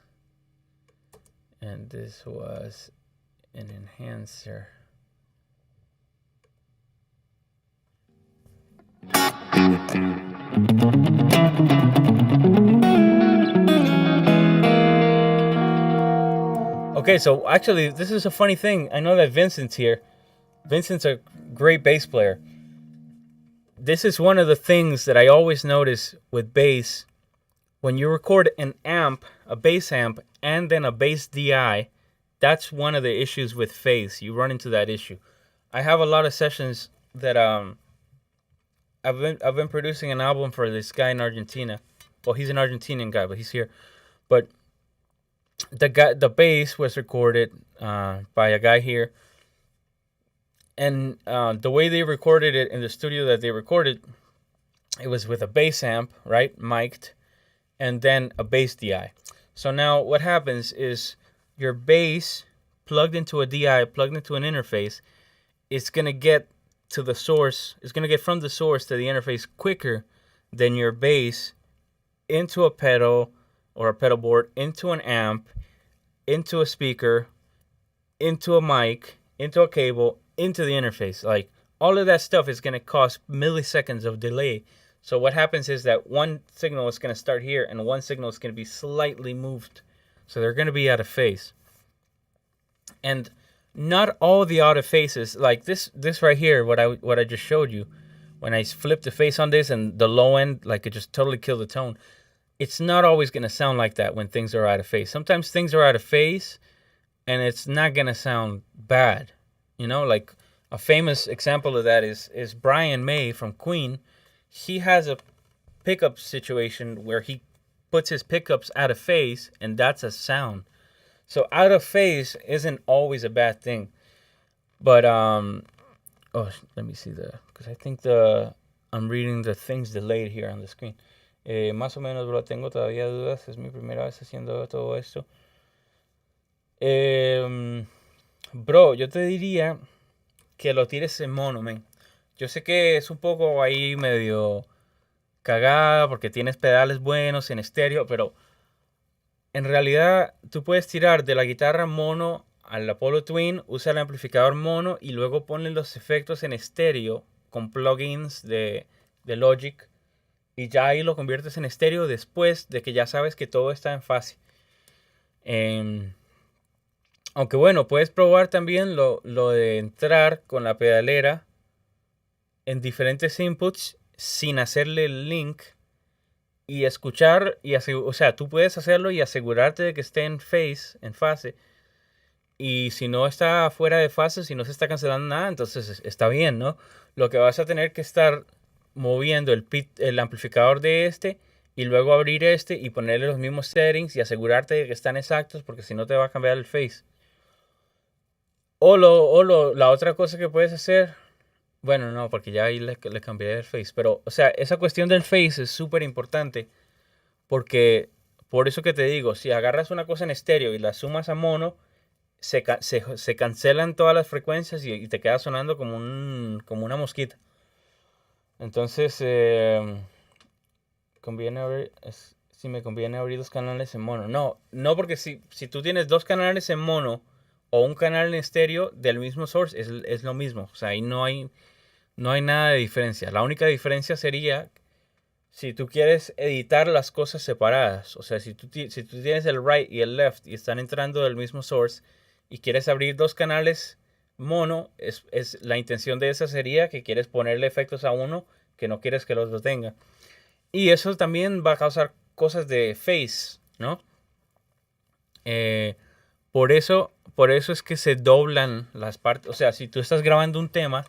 And this was an enhancer. Okay, so actually, this is a funny thing. I know that Vincent's here. Vincent's a great bass player. This is one of the things that I always notice with bass. When you record an amp, a bass amp, and then a bass DI, that's one of the issues with phase. You run into that issue. I have a lot of sessions that I've been producing an album for this guy in Argentina. Well, he's an Argentinian guy, but he's here. But the bass was recorded by a guy here, and the way they recorded it in the studio that they recorded, it was with a bass amp, right, mic'd, and then a bass DI. So now what happens is your bass plugged into a DI, plugged into an interface, it's gonna get to the source. It's gonna get from the source to the interface quicker than your bass into a pedal or a pedal board, into an amp, into a speaker, into a mic, into a cable, into the interface. Like, all of that stuff is going to cost milliseconds of delay. So what happens is that one signal is going to start here and one signal is going to be slightly moved. So they're going to be out of phase. And not all the out of phases, like this right here, what I just showed you, when I flipped the face on this and the low end, like, it just totally killed the tone. It's not always going to sound like that when things are out of phase. Sometimes things are out of phase and it's not going to sound bad. You know, like a famous example of that is Brian May from Queen. He has a pickup situation where he puts his pickups out of phase, and that's a sound. So out of phase isn't always a bad thing. But let me see because I think I'm reading the things delayed here on the screen. Más o menos, bro, tengo todavía dudas. Es mi primera vez haciendo todo esto. Bro, yo te diría que lo tires en mono, men. Yo sé que es un poco ahí medio cagada porque tienes pedales buenos en estéreo, pero en realidad tú puedes tirar de la guitarra mono al Apollo Twin, usa el amplificador mono y luego ponle los efectos en estéreo con plugins de Logic y ya ahí lo conviertes en estéreo después de que ya sabes que todo está en fase. Aunque bueno, puedes probar también lo de entrar con la pedalera en diferentes inputs sin hacerle el link y escuchar, o sea, tú puedes hacerlo y asegurarte de que esté en fase. Y si no está fuera de fase, si no se está cancelando nada, entonces está bien, ¿no? Lo que vas a tener que estar moviendo el amplificador de este y luego abrir este y ponerle los mismos settings y asegurarte de que están exactos, porque si no te va a cambiar el phase. La otra cosa que puedes hacer, bueno, no, porque ya ahí le cambié el phase, pero, o sea, esa cuestión del phase es súper importante, porque, por eso que te digo, si agarras una cosa en estéreo y la sumas a mono, se cancelan todas las frecuencias y te queda sonando como una mosquita. Entonces, si me conviene abrir dos canales en mono. No, porque si tú tienes dos canales en mono o un canal en estéreo del mismo source, es lo mismo. O sea, ahí no hay No hay nada de diferencia. La única diferencia sería si tú quieres editar las cosas separadas. O sea, si tú tienes el right y el left y están entrando del mismo source y quieres abrir dos canales mono, la intención de esa sería que quieres ponerle efectos a uno que no quieres que el otro tenga. Y eso también va a causar cosas de phase, ¿no? Por eso es que se doblan las partes. O sea, si tú estás grabando un tema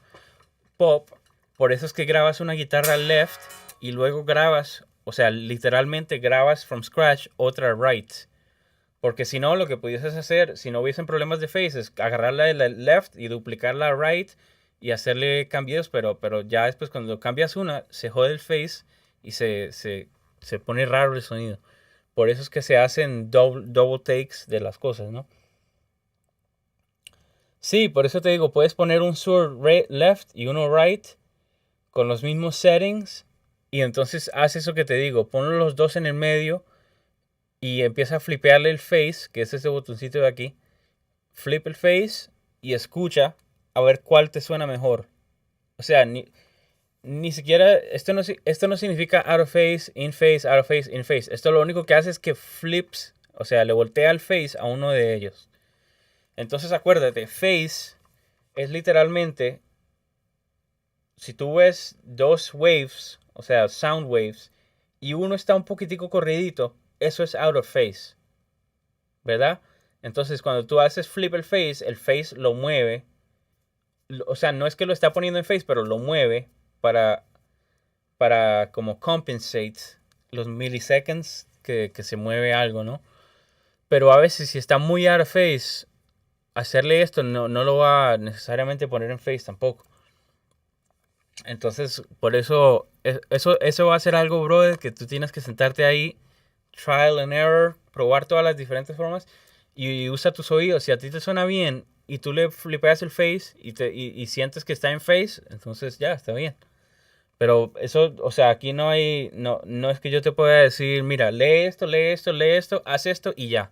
pop, por eso es que grabas una guitarra left y luego grabas, o sea, literalmente grabas from scratch otra right. Porque si no, lo que pudieses hacer, si no hubiesen problemas de phase, es agarrarla de la left y duplicarla right y hacerle cambios, pero ya después cuando cambias una, se jode el phase y se pone raro el sonido. Por eso es que se hacen double takes de las cosas, ¿no? Sí, por eso te digo, puedes poner un sur left y uno right con los mismos settings y entonces haz eso que te digo, ponlo los dos en el medio y empieza a flipearle el face, que es ese botoncito de aquí. Flip el face y escucha a ver cuál te suena mejor. O sea, ni siquiera, esto no significa out of phase, out of phase, in phase. Esto lo único que hace es que flips, o sea, le voltea el face a uno de ellos. Entonces acuérdate, phase es literalmente, si tú ves dos waves, o sea, sound waves, y uno está un poquitico corridito, eso es out of phase, ¿verdad? Entonces cuando tú haces flip el face lo mueve. O sea, no es que lo está poniendo en phase, pero lo mueve para, para como compensate los milliseconds que se mueve algo, ¿no? Pero a veces si está muy out of phase, hacerle esto no lo va a necesariamente poner en phase tampoco. Entonces, por eso, eso va a ser algo, brother, que tú tienes que sentarte ahí, trial and error, probar todas las diferentes formas y usa tus oídos. Si a ti te suena bien y tú le flipeas el face y sientes que está en face, entonces ya, está bien. Pero eso, o sea, aquí no es que yo te pueda decir, mira, lee esto, lee esto, lee esto, haz esto y ya.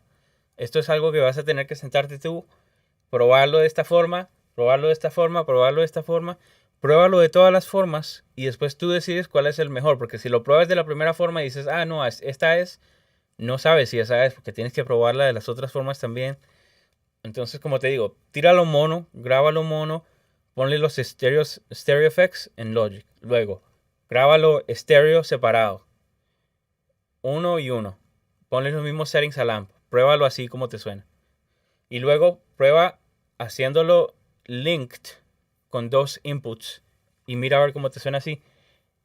Esto es algo que vas a tener que sentarte tú, probarlo de esta forma, probarlo de esta forma, probarlo de esta forma, pruébalo de todas las formas y después tú decides cuál es el mejor, porque si lo pruebas de la primera forma y dices, ah, no, esta es, no sabes si esa es, porque tienes que probarla de las otras formas también. Entonces, como te digo, tíralo mono, grábalo mono, ponle los stereo effects en Logic. Luego, grábalo estéreo separado, uno y uno. Ponle los mismos settings al amp, pruébalo así como te suena. Y luego prueba haciéndolo linked con dos inputs y mira a ver cómo te suena así.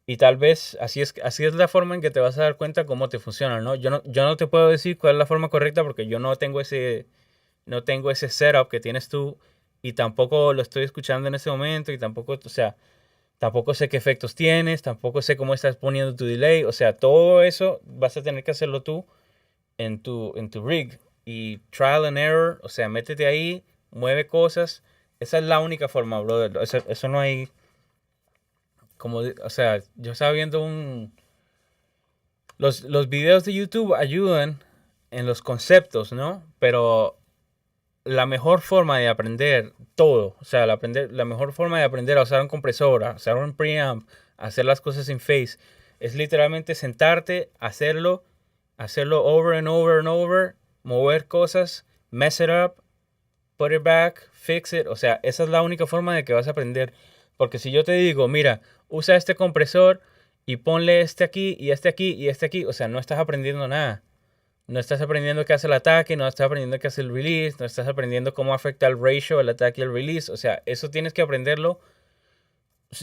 Y tal vez así es la forma en que te vas a dar cuenta cómo te funciona, ¿no? Yo no te puedo decir cuál es la forma correcta porque yo no tengo ese setup que tienes tú y tampoco lo estoy escuchando en ese momento y tampoco, o sea, tampoco sé qué efectos tienes, tampoco sé cómo estás poniendo tu delay, o sea, todo eso vas a tener que hacerlo tú en tu rig y trial and error, o sea, métete ahí, mueve cosas, esa es la única forma, brother, eso no hay, o sea, yo estaba viendo los videos de YouTube ayudan en los conceptos, ¿no? Pero la mejor forma de aprender todo, o sea, la mejor forma de aprender a usar un compresor, a usar un preamp, a hacer las cosas en phase, es literalmente sentarte, hacerlo over and over and over, mover cosas, mess it up, put it back, fix it, o sea, esa es la única forma de que vas a aprender. Porque si yo te digo, mira, usa este compresor y ponle este aquí y este aquí y este aquí, o sea, no estás aprendiendo nada. No estás aprendiendo qué hace el ataque, no estás aprendiendo qué hace el release, no estás aprendiendo cómo afecta el ratio, el ataque y el release. O sea, eso tienes que aprenderlo.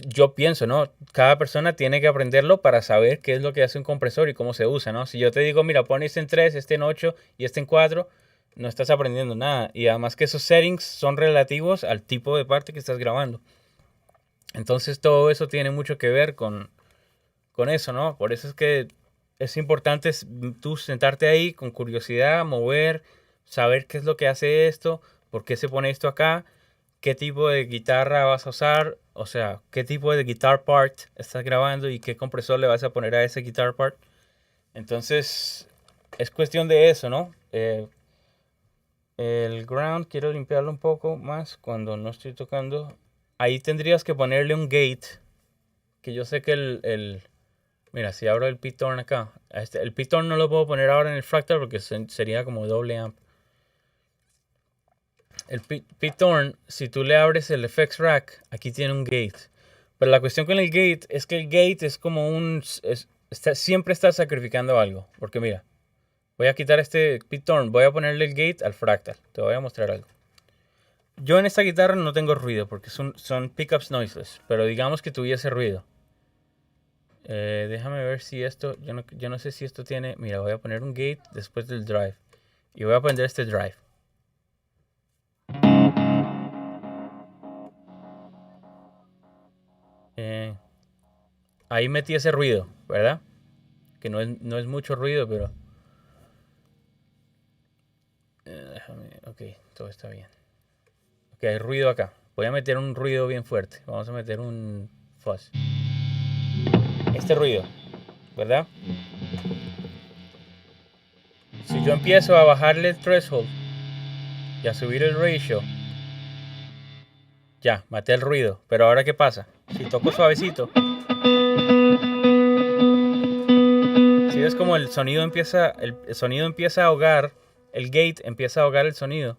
Yo pienso, ¿no? Cada persona tiene que aprenderlo para saber qué es lo que hace un compresor y cómo se usa, ¿no? Si yo te digo, mira, pon este en 3, este en 8 y este en 4, no estás aprendiendo nada. Y además que esos settings son relativos al tipo de parte que estás grabando. Entonces todo eso tiene mucho que ver con eso, ¿no? Por eso es que es importante tú sentarte ahí con curiosidad, mover, saber qué es lo que hace esto, por qué se pone esto acá, qué tipo de guitarra vas a usar, o sea, qué tipo de guitar part estás grabando y qué compresor le vas a poner a ese guitar part. Entonces, es cuestión de eso, ¿no? El ground quiero limpiarlo un poco más cuando no estoy tocando ahí tendrías que ponerle un gate, que yo sé que mira, si abro el Python acá, el Python no lo puedo poner ahora en el Fractal porque sería como doble amp. El Python, si tú le abres el FX Rack, aquí tiene un gate. Pero la cuestión con el gate es que el gate es como siempre está sacrificando algo. Porque mira, voy a quitar este Python, voy a ponerle el gate al Fractal. Te voy a mostrar algo. Yo en esta guitarra no tengo ruido porque son pickups noiseless. Pero digamos que tuviese ruido. Déjame ver si esto, yo no sé si esto tiene, mira, voy a poner un gate después del drive. Y voy a poner este drive. Ahí metí ese ruido, ¿verdad? Que no es mucho ruido, pero... ok, todo está bien. Ok, hay ruido acá. Voy a meter un ruido bien fuerte. Vamos a meter un fuzz. Este ruido, ¿verdad? Si yo empiezo a bajarle el threshold y a subir el ratio, ya, maté el ruido. Pero ahora, ¿qué pasa? Si toco suavecito, si ves como el sonido empieza a ahogar, el gate empieza a ahogar el sonido.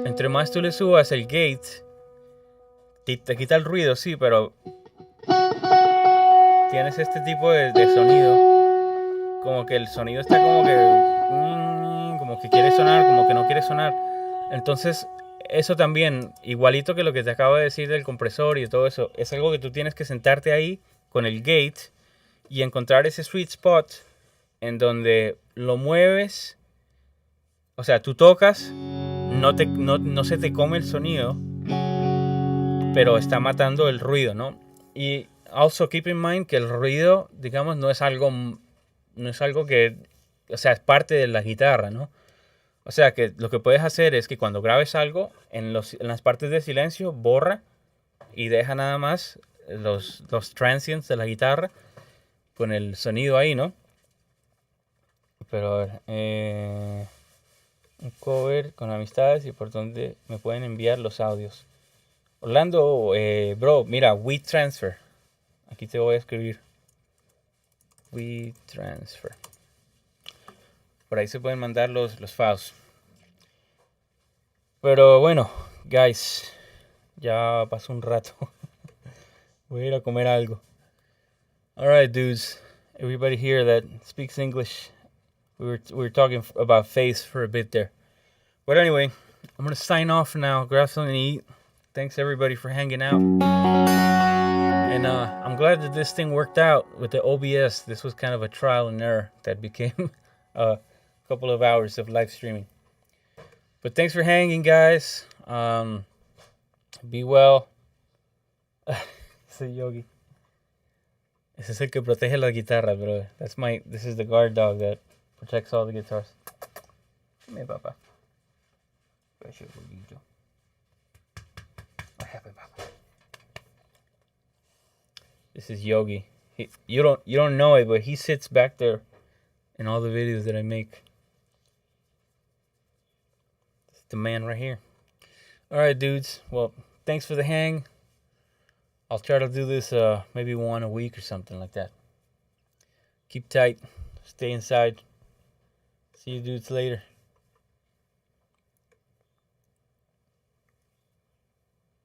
Entre más tú le subas el gate, te quita el ruido, sí, pero tienes este tipo de sonido. Como que el sonido está como que quiere sonar, como que no quiere sonar. Entonces, eso también, igualito que lo que te acabo de decir del compresor y de todo eso, es algo que tú tienes que sentarte ahí con el gate y encontrar ese sweet spot en donde lo mueves. O sea, tú tocas, no se te come el sonido, pero está matando el ruido, ¿no? Y also keep in mind que el ruido, digamos, no es algo que, o sea, es parte de la guitarra, ¿no? O sea, que lo que puedes hacer es que cuando grabes algo, en las partes de silencio, borra y deja nada más los transients de la guitarra con el sonido ahí, ¿no? Pero a ver, un cover con amistades y por donde me pueden enviar los audios. Orlando, bro, mira, WeTransfer. Aquí te voy a escribir. WeTransfer. Por ahí se pueden mandar los files. Pero bueno, guys, ya pasó un rato. Voy a ir a comer algo. Alright, dudes. Everybody here that speaks English. We were talking about face for a bit there. But anyway, I'm going to sign off now. Grab something to eat. Thanks everybody for hanging out. And I'm glad that this thing worked out with the OBS. This was kind of a trial and error that became a couple of hours of live streaming. But thanks for hanging, guys. Be well. Ese Yogi. Ese es el que protege las guitarras, bro. This is the guard dog that protects all the guitars. Come here, papa. This is Yogi. You don't know it, but he sits back there in all the videos that I make. It's the man right here. Alright, dudes. Well, thanks for the hang. I'll try to do this maybe one a week or something like that. Keep tight. Stay inside. See you dudes later.